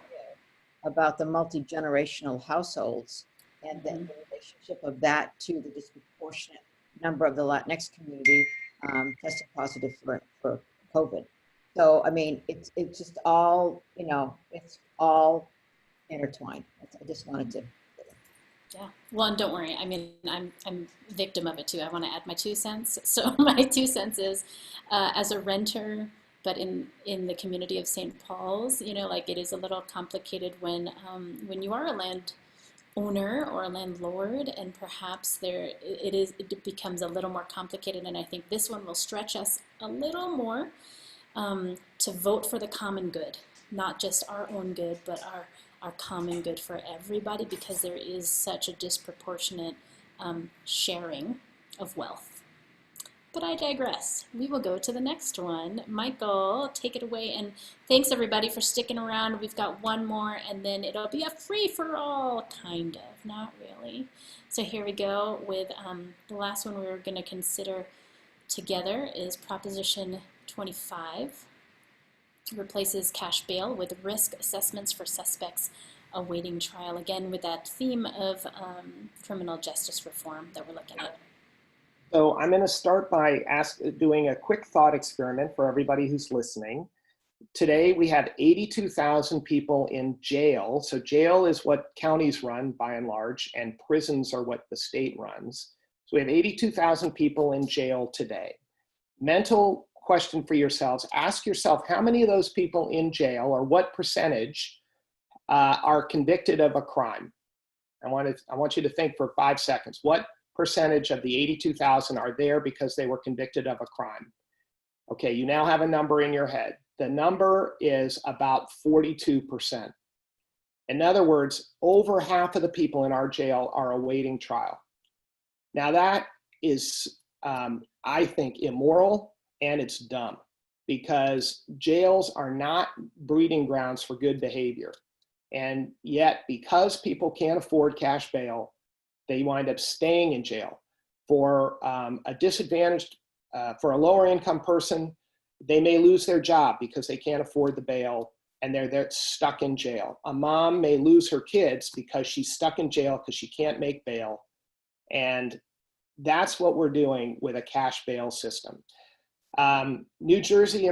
about the multi-generational households and the relationship of that to the disproportionate number of the Latinx community tested positive for COVID. So, I mean, it's just all, it's all intertwined. I just wanted to.
Yeah, well, and don't worry. I mean, I'm victim of it too. I want to add my 2 cents. So my 2 cents is, as a renter, but in the community of St. Paul's, it is a little complicated when you are a landowner or a landlord, and perhaps it becomes a little more complicated. And I think this one will stretch us a little more to vote for the common good, not just our own good, but our common good for everybody, because there is such a disproportionate sharing of wealth. But I digress. We will go to the next one. Michael, take it away. And thanks everybody for sticking around. We've got one more and then it'll be a free-for-all, kind of, not really. So here we go with the last one we're going to consider together is Proposition 25. It replaces cash bail with risk assessments for suspects awaiting trial. Again, with that theme of criminal justice reform that we're looking at.
So I'm going to start by doing a quick thought experiment for everybody who's listening. Today we have 82,000 people in jail. So jail is what counties run by and large, and prisons are what the state runs. So we have 82,000 people in jail today. Mental question for yourselves. Ask yourself how many of those people in jail, or what percentage, are convicted of a crime. I want you to think for 5 seconds. What percentage of the 82,000 are there because they were convicted of a crime? Okay, you now have a number in your head. The number is about 42%. In other words, over half of the people in our jail are awaiting trial. Now that is, I think, immoral, and it's dumb, because jails are not breeding grounds for good behavior. And yet, because people can't afford cash bail, they wind up staying in jail. For a disadvantaged, for a lower income person, they may lose their job because they can't afford the bail and they're stuck in jail. A mom may lose her kids because she's stuck in jail because she can't make bail. And that's what we're doing with a cash bail system. New Jersey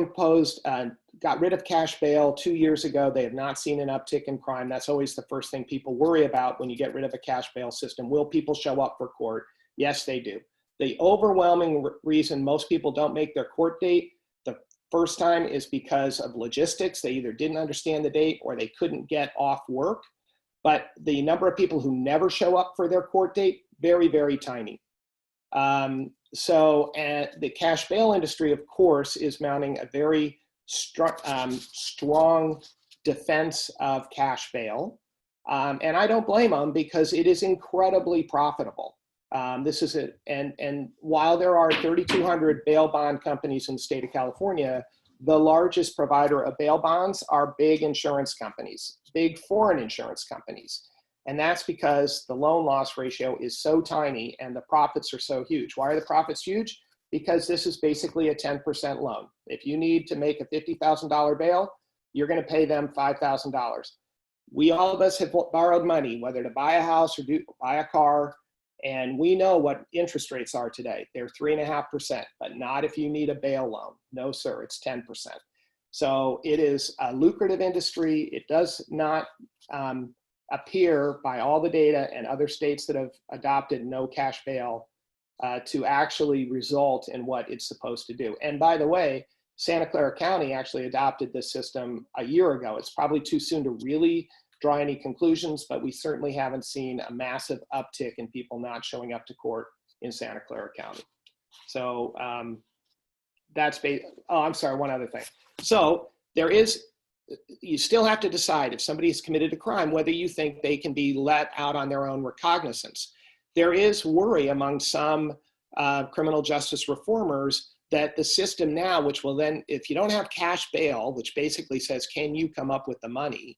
got rid of cash bail 2 years ago. They have not seen an uptick in crime. That's always the first thing people worry about when you get rid of a cash bail system. Will people show up for court? Yes, they do. The overwhelming reason most people don't make their court date the first time is because of logistics. They either didn't understand the date or they couldn't get off work. But the number of people who never show up for their court date, very, very tiny. So the cash bail industry, of course, is mounting a very strong defense of cash bail. And I don't blame them, because it is incredibly profitable. And while there are 3,200 bail bond companies in the state of California, the largest provider of bail bonds are big insurance companies, big foreign insurance companies. And that's because the loan loss ratio is so tiny and the profits are so huge. Why are the profits huge? Because this is basically a 10% loan. If you need to make a $50,000 bail, you're going to pay them $5,000. All of us have borrowed money, whether to buy a house or buy a car, and we know what interest rates are today. They're 3.5%, but not if you need a bail loan. No, sir, it's 10%. So it is a lucrative industry. It does not appear by all the data and other states that have adopted no cash bail to actually result in what it's supposed to do. And by the way, Santa Clara County actually adopted this system a year ago. It's probably too soon to really draw any conclusions, but we certainly haven't seen a massive uptick in people not showing up to court in Santa Clara County. So I'm sorry, one other thing. So you still have to decide, if somebody has committed a crime, whether you think they can be let out on their own recognizance. There is worry among some criminal justice reformers that the system now, which will then, if you don't have cash bail, which basically says, can you come up with the money,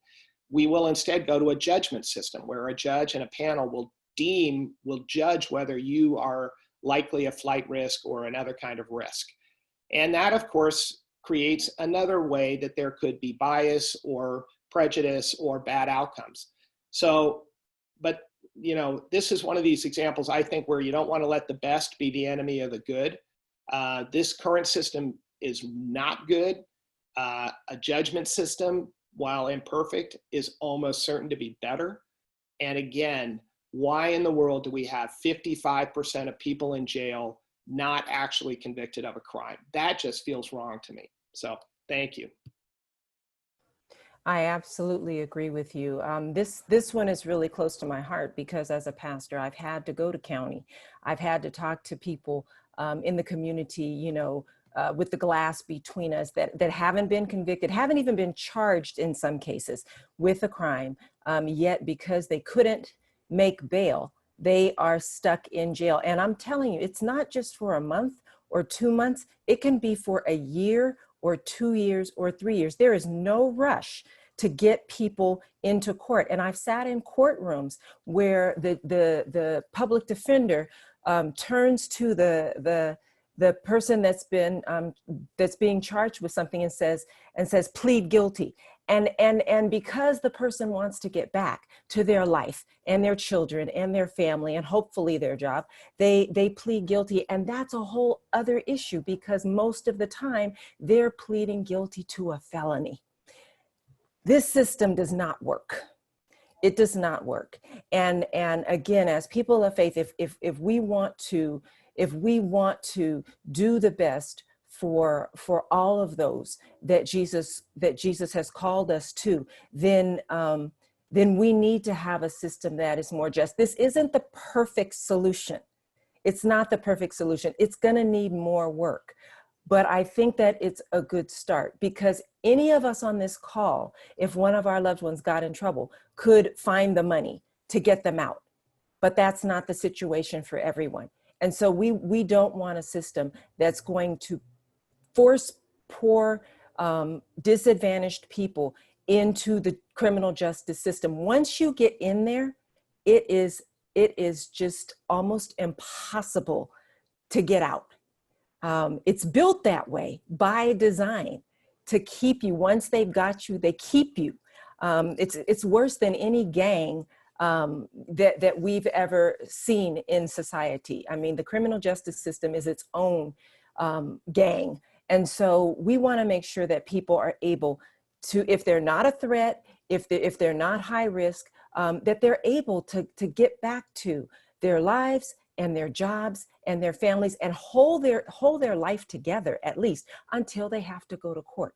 we will instead go to a judgment system where a judge and a panel will judge whether you are likely a flight risk or another kind of risk. And that, of course, creates another way that there could be bias or prejudice or bad outcomes. So, but this is one of these examples, I think, where you don't want to let the best be the enemy of the good. This current system is not good. A judgment system, while imperfect, is almost certain to be better. And again, why in the world do we have 55% of people in jail not actually convicted of a crime? That just feels wrong to me. So thank you.
I absolutely agree with you. This one is really close to my heart, because as a pastor, I've had to go to county. I've had to talk to people in the community, with the glass between us that haven't been convicted, haven't even been charged in some cases with a crime, yet because they couldn't make bail, they are stuck in jail. And I'm telling you, it's not just for a month or 2 months. It can be for a year or 2 years or 3 years. There is no rush to get people into court. And I've sat in courtrooms where the public defender turns to the person that's being charged with something and says, plead guilty. And because the person wants to get back to their life and their children and their family and hopefully their job, they plead guilty. And that's a whole other issue, because most of the time they're pleading guilty to a felony. This system does not work. It does not work. And again, as people of faith, if we want to do the best for all of those that Jesus has called us to, then we need to have a system that is more just. This isn't the perfect solution. It's not the perfect solution. It's going to need more work. But I think that it's a good start, because any of us on this call, if one of our loved ones got in trouble, could find the money to get them out. But that's not the situation for everyone. And so we don't want a system that's going to force poor, disadvantaged people into the criminal justice system. Once you get in there, it is just almost impossible to get out. It's built that way by design to keep you. Once they've got you, they keep you. It's worse than any gang that we've ever seen in society. I mean, the criminal justice system is its own gang. And so we want to make sure that people are able to, if they're not a threat, if they're not high risk, that they're able to get back to their lives and their jobs and their families and hold their life together, at least until they have to go to court.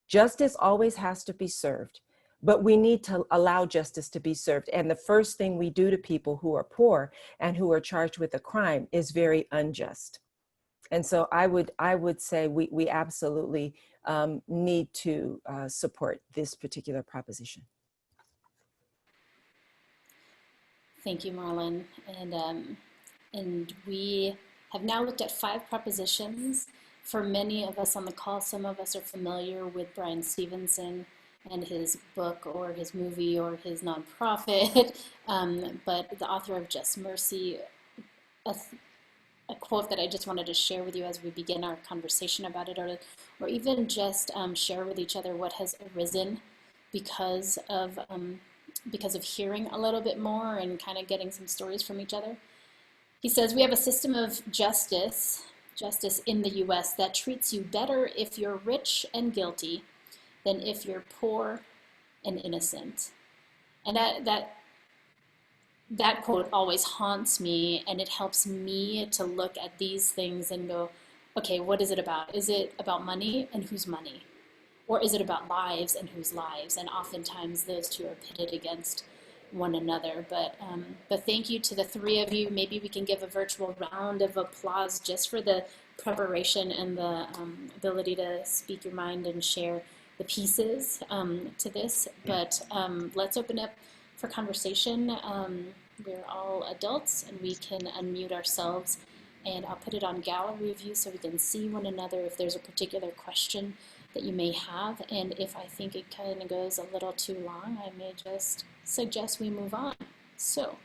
Justice always has to be served, but we need to allow justice to be served. And the first thing we do to people who are poor and who are charged with a crime is very unjust. And so I would say we absolutely need to support this particular proposition.
Thank you, Marlyn. And we have now looked at 5 propositions. For many of us on the call, some of us are familiar with Bryan Stevenson and his book or his movie or his nonprofit, but the author of Just Mercy, a quote that I just wanted to share with you as we begin our conversation about it, or even just share with each other what has arisen because of hearing a little bit more and kind of getting some stories from each other. He says, we have a system of justice in the US that treats you better if you're rich and guilty than if you're poor and innocent. And that quote always haunts me, and it helps me to look at these things and go, okay, what is it about? Is it about money, and whose money? Or is it about lives and whose lives? And oftentimes those two are pitted against one another. But thank you to the 3 of you. Maybe we can give a virtual round of applause just for the preparation and the ability to speak your mind and share the pieces to this. But let's open up for conversation. We're all adults and we can unmute ourselves, and I'll put it on gallery view so we can see one another if there's a particular question that you may have. And if I think it kind of goes a little too long, I may just suggest we move on. So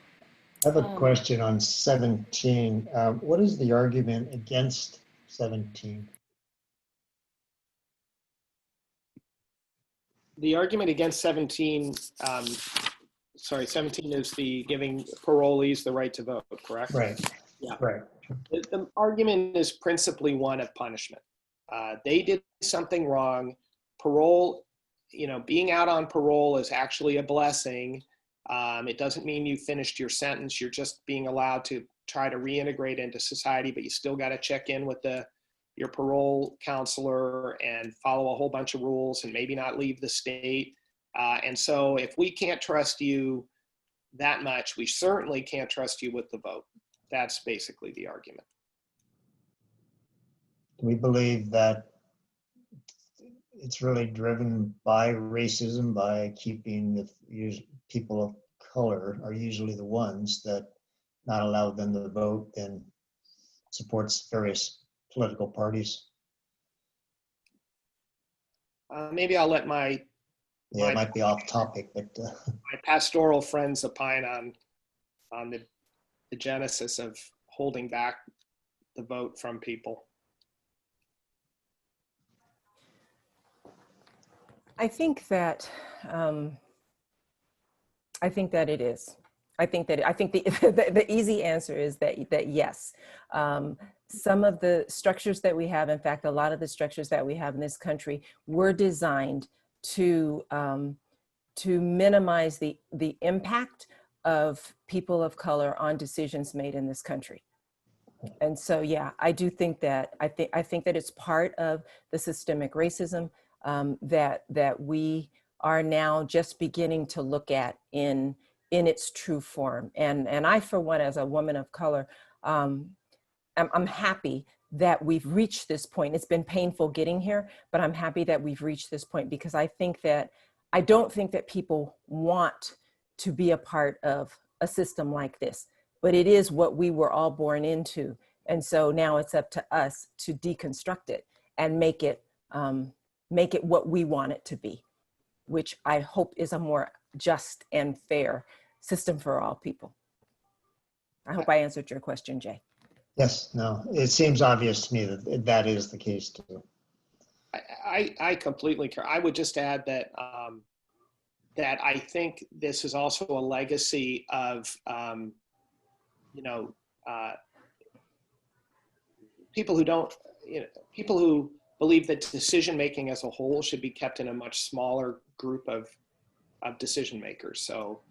I have a question on 17. What is the argument against 17?
The argument against 17, 17 is the giving parolees the right to vote, correct?
Right.
Yeah.
Right.
The argument is principally one of punishment. They did something wrong. Parole, being out on parole is actually a blessing. It doesn't mean you finished your sentence. You're just being allowed to try to reintegrate into society, but you still got to check in with your parole counselor and follow a whole bunch of rules and maybe not leave the state. And so if we can't trust you that much, we certainly can't trust you with the vote. That's basically the argument.
We believe that it's really driven by racism, by keeping the people of color are usually the ones that not allow them to vote and supports various political parties.
Maybe I'll let my
Yeah, it might be off topic, but
my pastoral friends opine on the genesis of holding back the vote from people.
I think that it is. I think the easy answer is that yes. Some of the structures that we have, in fact, a lot of the structures that we have in this country were designed to minimize the impact of people of color on decisions made in this country. And so, yeah, I do think that, I think that it's part of the systemic racism that we are now just beginning to look at in its true form. And I, for one, as a woman of color, I'm happy that we've reached this point. It's been painful getting here, but I'm happy that we've reached this point, because I don't think that people want to be a part of a system like this, but it is what we were all born into. And so now it's up to us to deconstruct it and make it what we want it to be, which I hope is a more just and fair system for all people. I hope I answered your question, Jay.
yes, no, it seems obvious to me that that is the case too.
I completely care. I would just add that that I think this is also a legacy of people who don't, people who believe that decision making as a whole should be kept in a much smaller group of decision makers. So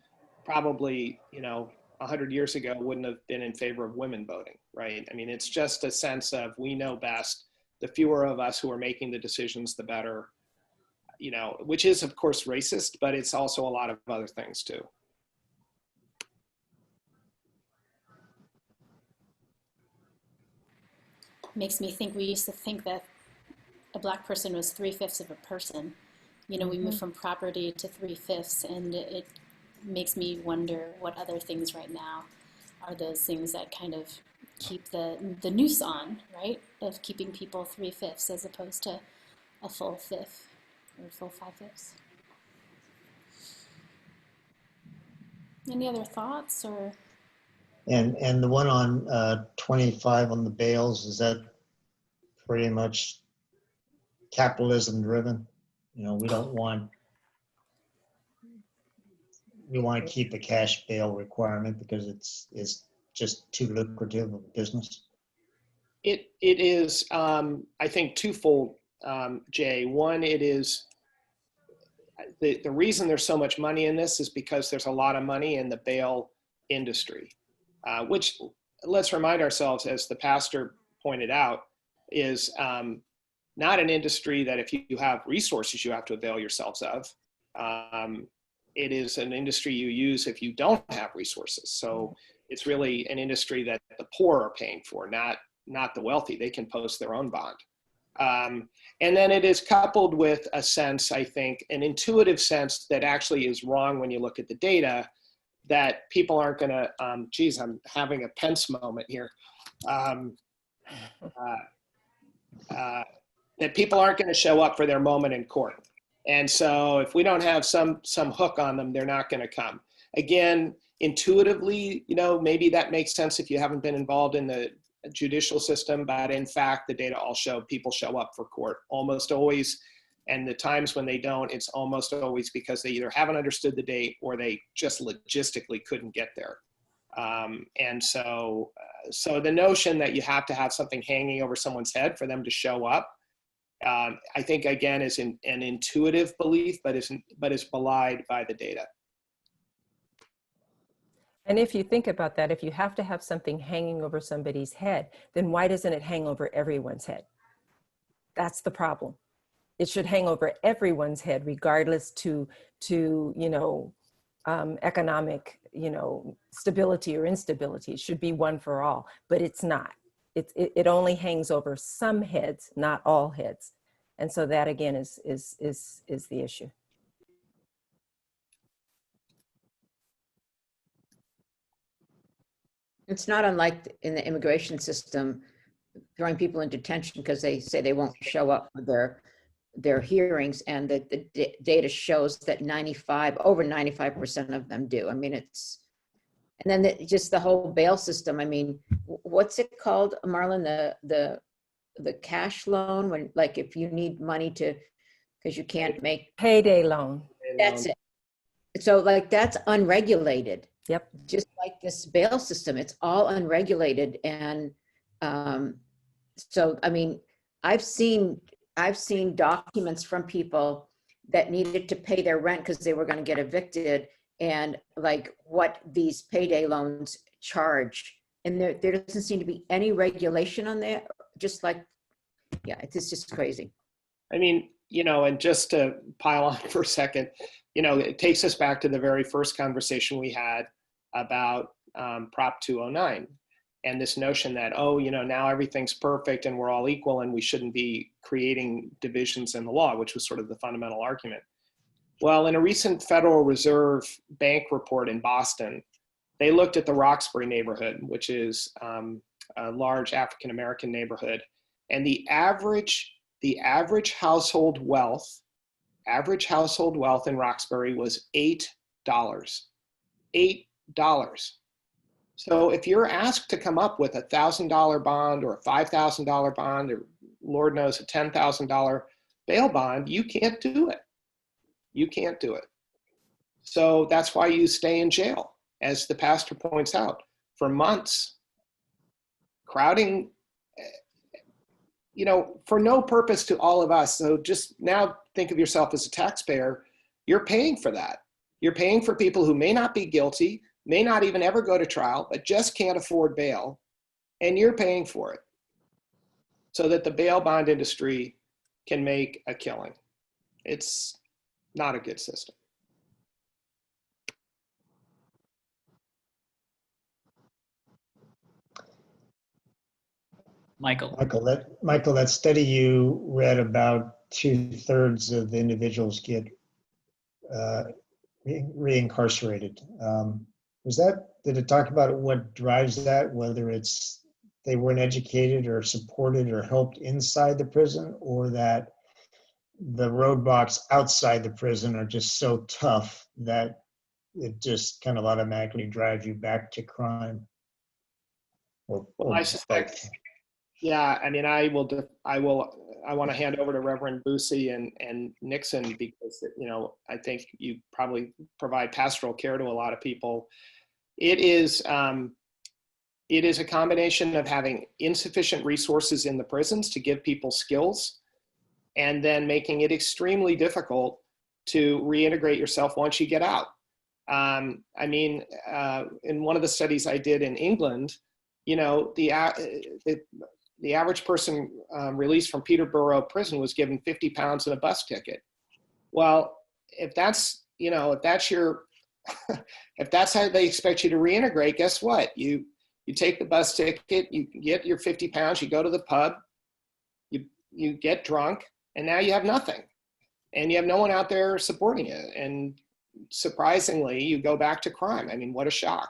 probably 100 years ago wouldn't have been in favor of women voting, right? I mean, it's just a sense of we know best. The fewer of us who are making the decisions, the better, which is of course racist, but it's also a lot of other things too.
Makes me think we used to think that a Black person was 3/5 of a person. We moved from property to 3/5, and it makes me wonder what other things right now are those things that kind of keep the noose on, right? Of keeping people 3/5 as opposed to a full 5th or full 5/5. Any other thoughts or?
And the one on 25 on the bales, is that pretty much capitalism driven? We want to keep a cash bail requirement because it's just too lucrative of a business.
It is, I think, twofold, Jay. One, it is the reason there's so much money in this is because there's a lot of money in the bail industry, which, let's remind ourselves, as the pastor pointed out, is not an industry that if you have resources you have to avail yourselves of. It is an industry you use if you don't have resources. So it's really an industry that the poor are paying for, not the wealthy. They can post their own bond. And then it is coupled with a sense, I think, an intuitive sense that actually is wrong when you look at the data, that people aren't going to, geez, I'm having a Pence moment here. That people aren't going to show up for their moment in court. And so if we don't have some hook on them, they're not going to come. Again, intuitively, maybe that makes sense if you haven't been involved in the judicial system, but in fact, the data all show people show up for court almost always. And the times when they don't, it's almost always because they either haven't understood the date or they just logistically couldn't get there. And so the notion that you have to have something hanging over someone's head for them to show up, I think, again, is an intuitive belief, but is belied by the data.
And if you think about that, if you have to have something hanging over somebody's head, then why doesn't it hang over everyone's head? That's the problem. It should hang over everyone's head, regardless to economic, stability or instability. It should be one for all, but it's not. It only hangs over some heads, not all heads. And so that, again, is the issue.
It's not unlike in the immigration system. throwing people into detention because they say they won't show up for their hearings, and the data shows that over 95% of them do. I mean, and then just the whole bail system. I mean, what's it called, Marlyn? The cash loan, when, like, if you need money because you can't make
Payday loan.
That's it. So like, that's unregulated.
Yep.
Just like this bail system, it's all unregulated. And so, I mean, I've seen documents from people that needed to pay their rent because they were going to get evicted, and like what these payday loans charge. And there doesn't seem to be any regulation on that. Just like, yeah, it's just crazy.
I mean, and just to pile on for a second, it takes us back to the very first conversation we had about Prop 209 and this notion that, now everything's perfect and we're all equal and we shouldn't be creating divisions in the law, which was sort of the fundamental argument. Well, in a recent Federal Reserve Bank report in Boston, they looked at the Roxbury neighborhood, which is a large African-American neighborhood, and the average household wealth in Roxbury was $8. $8. So if you're asked to come up with $1,000 bond or a $5,000 bond, or Lord knows a $10,000 bail bond, you can't do it. You can't do it. So that's why you stay in jail, as the pastor points out, for months. Crowding, for no purpose to all of us. So just now think of yourself as a taxpayer. You're paying for that. You're paying for people who may not be guilty, may not even ever go to trial, but just can't afford bail. And you're paying for it so that the bail bond industry can make a killing. It's not a good system.
Michael,
that study you read, about 2/3 of the individuals get reincarcerated. Did it talk about what drives that, whether it's they weren't educated or supported or helped inside the prison, or that the roadblocks outside the prison are just so tough that it just kind of automatically drives you back to crime?
Well, I suspect. Yeah, I mean, I want to hand over to Reverend Bussey and Nixon, because, I think you probably provide pastoral care to a lot of people. It is a combination of having insufficient resources in the prisons to give people skills, and then making it extremely difficult to reintegrate yourself once you get out. In one of the studies I did in England, the average person released from Peterborough prison was given 50 pounds and a bus ticket. Well, if that's how they expect you to reintegrate, guess what? You take the bus ticket, you get your 50 pounds, you go to the pub, you get drunk, and now you have nothing. And you have no one out there supporting you. And surprisingly, you go back to crime. I mean, what a shock.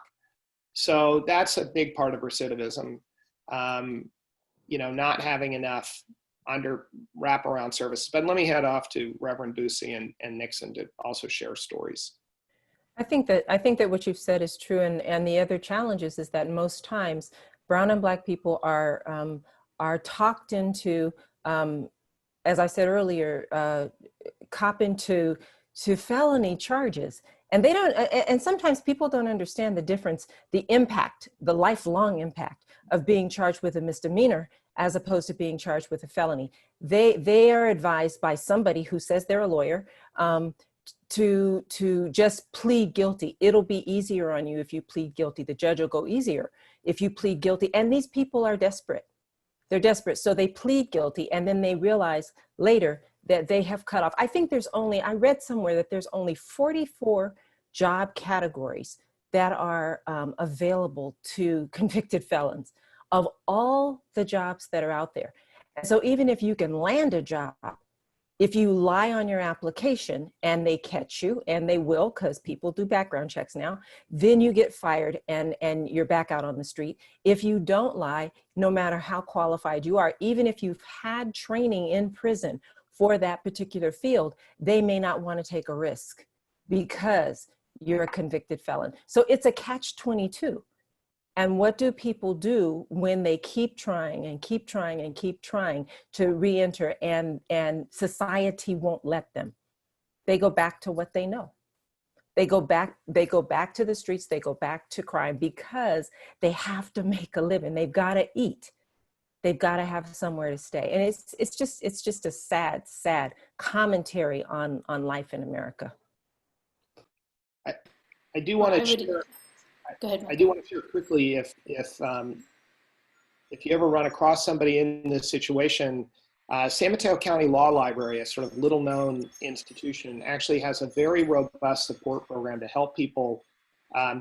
So that's a big part of recidivism. Not having enough under wraparound services. But let me head off to Reverend Bussey and Nixon to also share stories.
I think that what you've said is true, and the other challenge is that most times brown and black people are talked into, as I said earlier, cop into felony charges. And they don't, and sometimes people don't understand the difference, the impact, the lifelong impact of being charged with a misdemeanor as opposed to being charged with a felony. They are advised by somebody who says they're a lawyer to just plead guilty. It'll be easier on you if you plead guilty. The judge will go easier if you plead guilty. And these people are desperate. They're desperate. So they plead guilty, and then they realize later that they have cut off. I think I read somewhere that there's only 44 job categories that are available to convicted felons of all the jobs that are out there. And so even if you can land a job, If you lie on your application and they catch you, and they will, because people do background checks now, then you get fired and you're back out on the street. If you don't lie, no matter how qualified you are, even if you've had training in prison for that particular field, they may not want to take a risk because you're a convicted felon. So it's a catch-22. And what do people do when they keep trying and keep trying and keep trying to re-enter and society won't let them? They go back to what they know. They go back to the streets, they go back to crime because they have to make a living. They've got to eat. They've got to have somewhere to stay. And it's just a sad commentary on life in America.
I do want to share.
Go ahead.
I do want to share quickly if you ever run across somebody in this situation, San Mateo County Law Library, a sort of little known institution, actually has a very robust support program to help people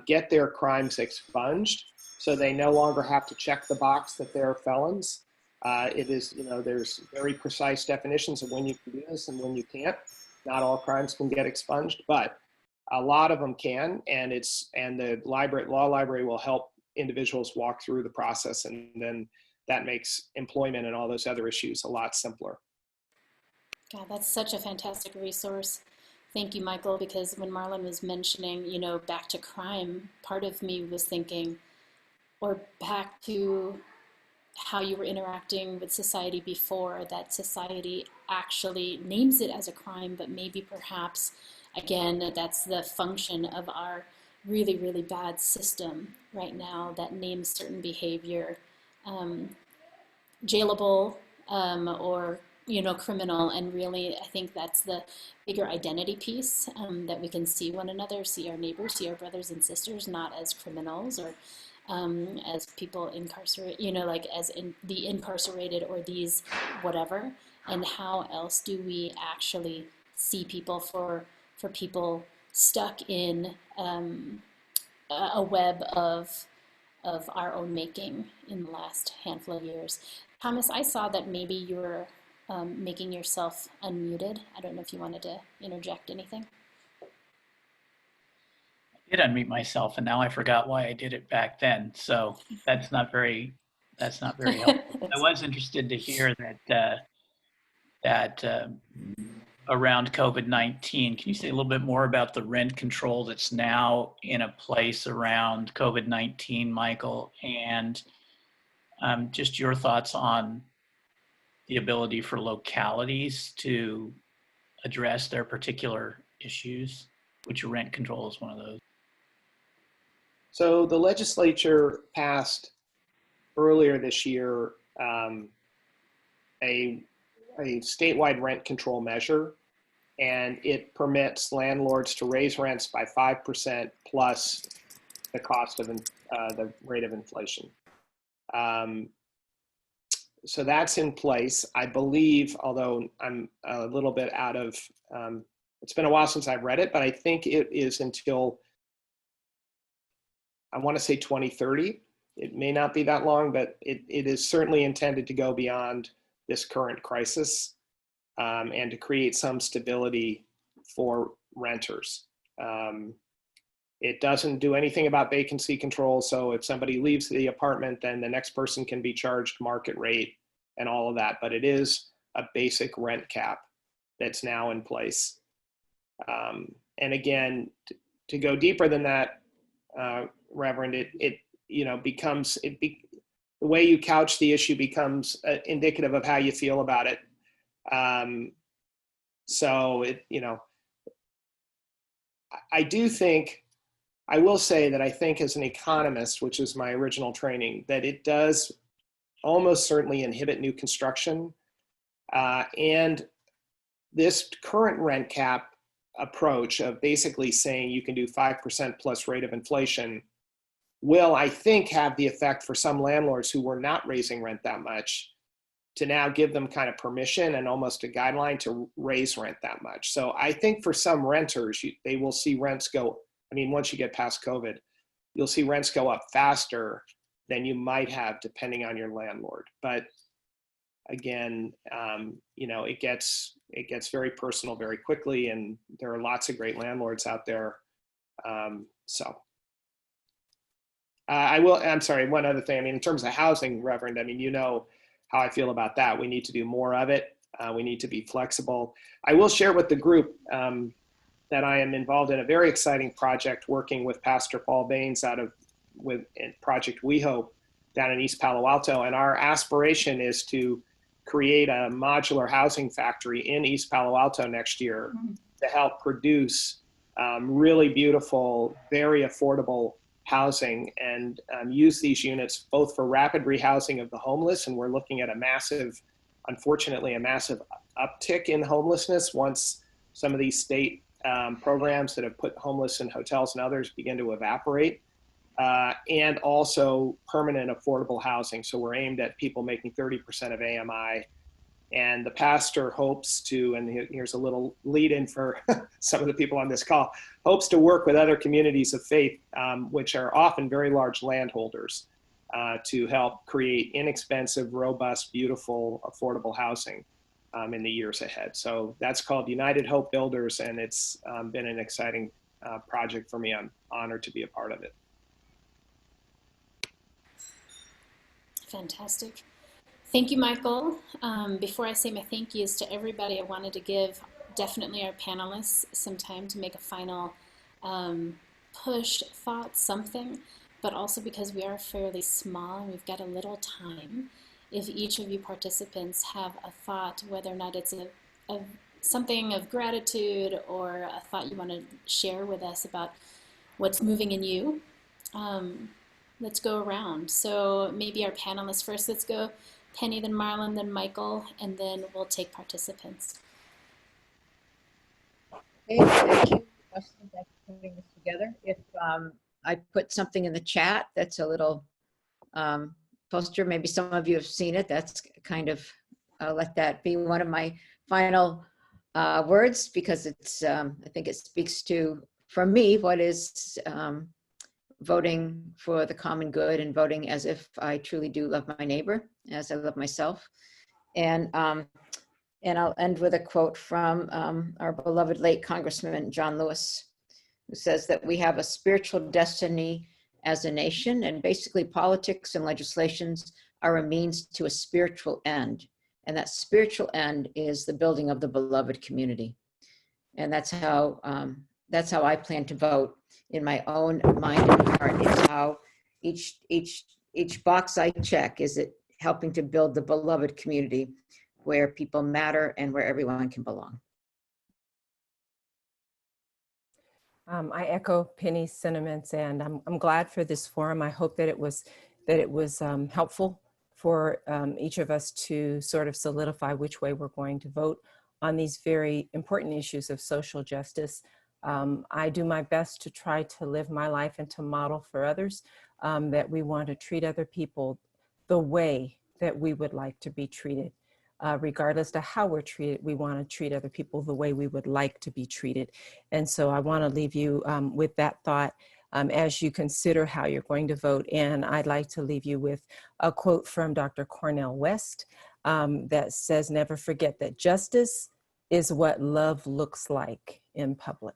get their crimes expunged so they no longer have to check the box that they're felons. It is, there's very precise definitions of when you can do this and when you can't. Not all crimes can get expunged, but a lot of them can, and the law library will help individuals walk through the process, and then that makes employment and all those other issues a lot simpler.
God, that's such a fantastic resource. Thank you, Michael, because when Marlyn was mentioning, back to crime, part of me was thinking, or back to how you were interacting with society before, that society actually names it as a crime, but maybe perhaps again, that's the function of our really, really bad system right now that names certain behavior jailable or criminal. And really, I think that's the bigger identity piece, that we can see one another, see our neighbors, see our brothers and sisters, not as criminals or as people incarcerated, like as in the incarcerated or these whatever. And how else do we actually see people for people stuck in a web of our own making in the last handful of years. Thomas, I saw that maybe you were making yourself unmuted. I don't know if you wanted to interject anything.
I did unmute myself, and now I forgot why I did it back then. So that's not very helpful. I was interested to hear that around COVID-19. Can you say a little bit more about the rent control that's now in a place around COVID-19, Michael, and just your thoughts on the ability for localities to address their particular issues, which rent control is one of those.
So the legislature passed earlier this year a statewide rent control measure, and it permits landlords to raise rents by 5% plus the cost of the rate of inflation. So that's in place, I believe, although I'm a little bit out of, it's been a while since I've read it, but I think it is until, I want to say 2030. It may not be that long, but it is certainly intended to go beyond this current crisis and to create some stability for renters. It doesn't do anything about vacancy control. So if somebody leaves the apartment, then the next person can be charged market rate and all of that. But it is a basic rent cap that's now in place. And again, to go deeper than that, Reverend, it becomes, the way you couch the issue becomes indicative of how you feel about it. So I do think, I will say that I think as an economist, which is my original training, that it does almost certainly inhibit new construction. And this current rent cap approach of basically saying you can do 5% plus rate of inflation will, I think, have the effect for some landlords who were not raising rent that much to now give them kind of permission and almost a guideline to raise rent that much. So I think for some renters, they will see rents go, once you get past COVID, you'll see rents go up faster than you might have depending on your landlord. But again, it gets very personal very quickly, and there are lots of great landlords out there. I'm sorry, one other thing. I mean, in terms of housing, Reverend, I mean, you know how I feel about that. We need to do more of it. We need to be flexible. I will share with the group that I am involved in a very exciting project working with Pastor Paul Baines with Project We Hope down in East Palo Alto. And our aspiration is to create a modular housing factory in East Palo Alto next year to help produce really beautiful, very affordable housing, and use these units both for rapid rehousing of the homeless. And we're looking at unfortunately, a massive uptick in homelessness once some of these state programs that have put homeless in hotels and others begin to evaporate, and also permanent affordable housing. So we're aimed at people making 30% of AMI. And the pastor hopes to, and here's a little lead in for some of the people on this call, hopes to work with other communities of faith, which are often very large landholders, to help create inexpensive, robust, beautiful, affordable housing in the years ahead. So that's called United Hope Builders, and it's been an exciting project for me. I'm honored to be a part of it.
Fantastic. Thank you, Michael. Before I say my thank yous to everybody, I wanted to give definitely our panelists some time to make a final push, thought, something, but also because we are fairly small and we've got a little time, if each of you participants have a thought, whether or not it's something of gratitude or a thought you want to share with us about what's moving in you, let's go around. So maybe our panelists first. Let's go Penny, then Marlyn, then Michael, and then we'll take participants.
Okay, thank you, Jocelyn, thanks for putting this together. If I put something in the chat that's a little poster, maybe some of you have seen it. That's kind of, I'll let that be one of my final words, because it's, I think it speaks to, for me, what is voting for the common good and voting as if I truly do love my neighbor as I love myself. And I'll end with a quote from our beloved late Congressman John Lewis, who says that we have a spiritual destiny as a nation, and basically politics and legislations are a means to a spiritual end. And that spiritual end is the building of the beloved community. And that's how I plan to vote in my own mind and heart. It's how each box I check, is it helping to build the beloved community where people matter and where everyone can belong.
I echo Penny's sentiments, and I'm glad for this forum. I hope that it was helpful for each of us to sort of solidify which way we're going to vote on these very important issues of social justice. I do my best to try to live my life and to model for others that we want to treat other people the way that we would like to be treated. Regardless of how we're treated, we want to treat other people the way we would like to be treated. And so I want to leave you with that thought as you consider how you're going to vote. And I'd like to leave you with a quote from Dr. Cornel West that says, "Never forget that justice is what love looks like in public."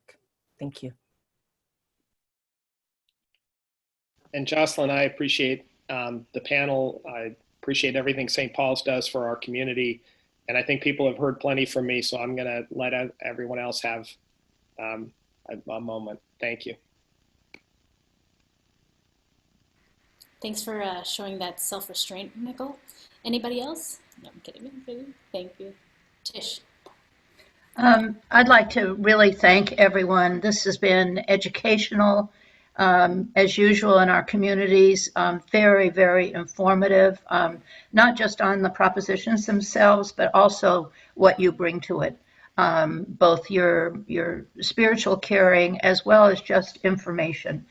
Thank you.
And Jocelyn, I appreciate the panel. I appreciate everything St. Paul's does for our community. And I think people have heard plenty from me, so I'm gonna let everyone else have a moment. Thank you.
Thanks for showing that self-restraint, Nicole. Anybody else? No, I'm kidding. Thank you. Tish.
I'd like to really thank everyone. This has been educational, as usual in our communities, very, very informative, not just on the propositions themselves, but also what you bring to it, both your spiritual caring as well as just information,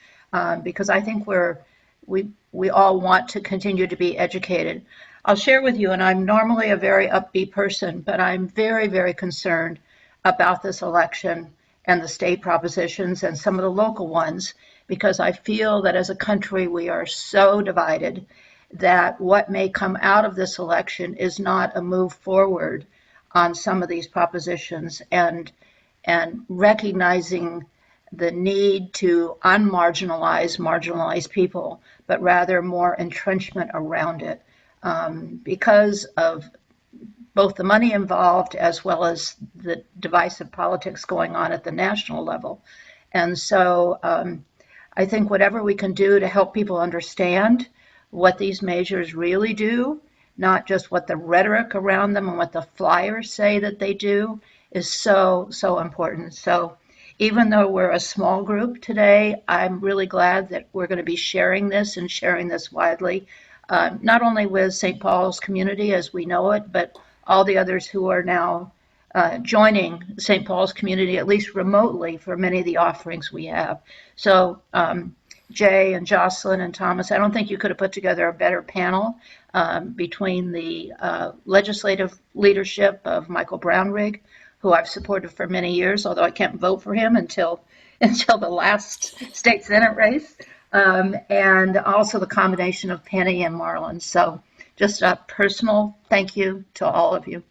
because I think we all want to continue to be educated. I'll share with you, and I'm normally a very upbeat person, but I'm very, very concerned about this election and the state propositions and some of the local ones, because I feel that as a country we are so divided, that what may come out of this election is not a move forward on some of these propositions, and recognizing the need to unmarginalize marginalized people, but rather more entrenchment around it, because of both the money involved as well as the divisive politics going on at the national level. And so I think whatever we can do to help people understand what these measures really do, not just what the rhetoric around them and what the flyers say that they do, is so, so important. So even though we're a small group today, I'm really glad that we're going to be sharing this and sharing this widely, not only with St. Paul's community as we know it, but all the others who are now joining St. Paul's community, at least remotely, for many of the offerings we have. So Jay and Jocelyn and Thomas, I don't think you could have put together a better panel between the legislative leadership of Michael Brownrigg, who I've supported for many years, although I can't vote for him until the last state Senate race, and also the combination of Penny and Marlyn. So just a personal thank you to all of you.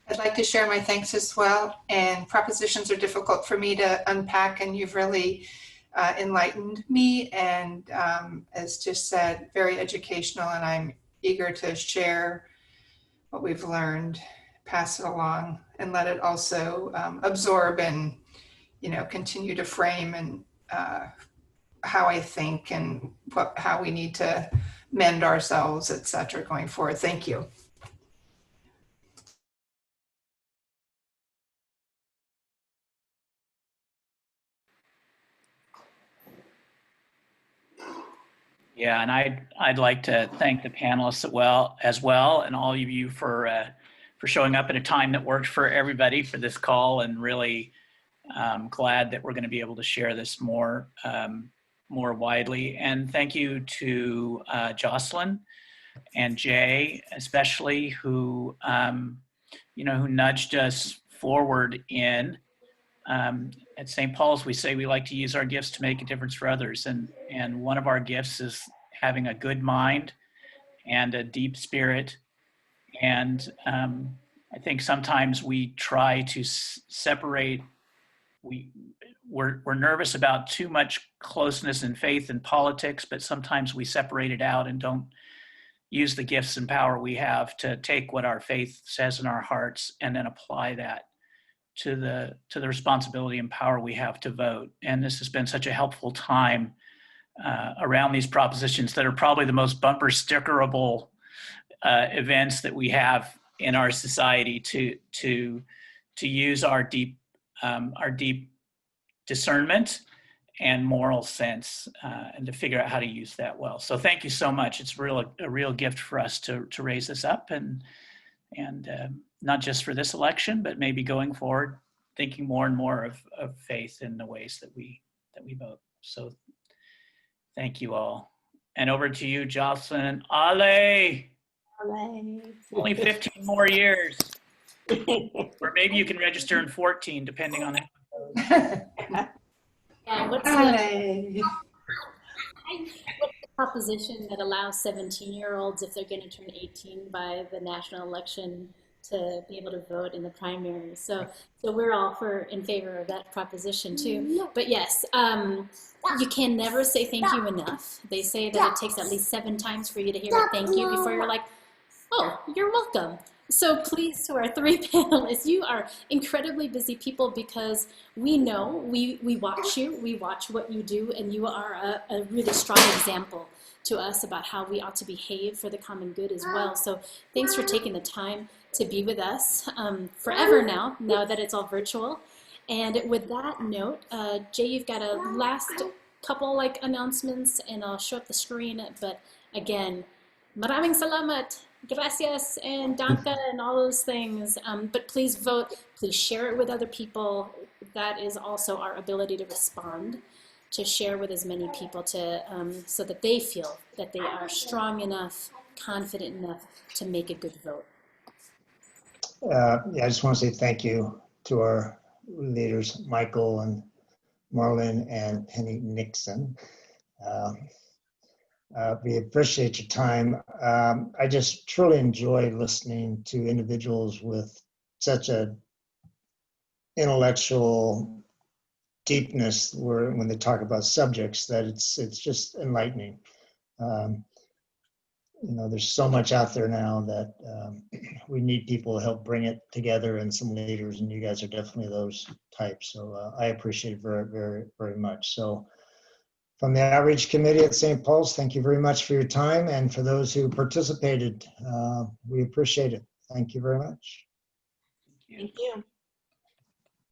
I'd like to share my thanks as well. And propositions are difficult for me to unpack, and you've really enlightened me. And as just said, very educational, and I'm eager to share what we've learned, pass it along, and let it also absorb and, continue to frame and how I think and how we need to mend ourselves, et cetera, going forward. Thank you.
Yeah, and I'd like to thank the panelists as well, and all of you for showing up at a time that worked for everybody for this call, and really glad that we're going to be able to share this more widely. And thank you to Jocelyn and Jay, especially, who who nudged us forward in. At St. Paul's, we say we like to use our gifts to make a difference for others. And one of our gifts is having a good mind and a deep spirit. And I think sometimes we try to separate. We're nervous about too much closeness and faith in politics, but sometimes we separate it out and don't use the gifts and power we have to take what our faith says in our hearts and then apply that to the responsibility and power we have to vote. And this has been such a helpful time around these propositions that are probably the most bumper stickerable events that we have in our society to use our deep discernment and moral sense and to figure out how to use that well. So thank you so much. It's a real gift for us to raise this up and not just for this election, but maybe going forward, thinking more and more of faith in the ways that we vote. So thank you all. And over to you, Jocelyn. Ale! Only 15 more years. Or maybe you can register in 14, depending on it.
And what's the proposition that allows 17-year-olds, if they're going to turn 18 by the national election, to be able to vote in the primary? So we're all in favor of that proposition too. But yes, you can never say thank you enough. They say that it takes at least 7 times for you to hear a thank you before you're like, oh, you're welcome. So please, to our 3 panelists, you are incredibly busy people, because we know, we watch you, we watch what you do, and you are a really strong example to us about how we ought to behave for the common good as well. So thanks for taking the time to be with us forever now that it's all virtual. And with that note, Jay, you've got a last couple announcements, and I'll show up the screen. But again, maraming salamat, gracias, and danke, and all those things. But please vote, please share it with other people. That is also our ability to respond, to share with as many people so that they feel that they are strong enough, confident enough to make a good vote.
Yeah, I just want to say thank you to our leaders, Michael and Marlyn and Penny Nixon. We appreciate your time. I just truly enjoy listening to individuals with such a intellectual deepness when they talk about subjects that it's just enlightening. There's so much out there now that we need people to help bring it together, and some leaders, and you guys are definitely those types. So I appreciate it very, very, very much. So from the Outreach Committee at St. Paul's, thank you very much for your time. And for those who participated, we appreciate it. Thank you very much.
Thank you.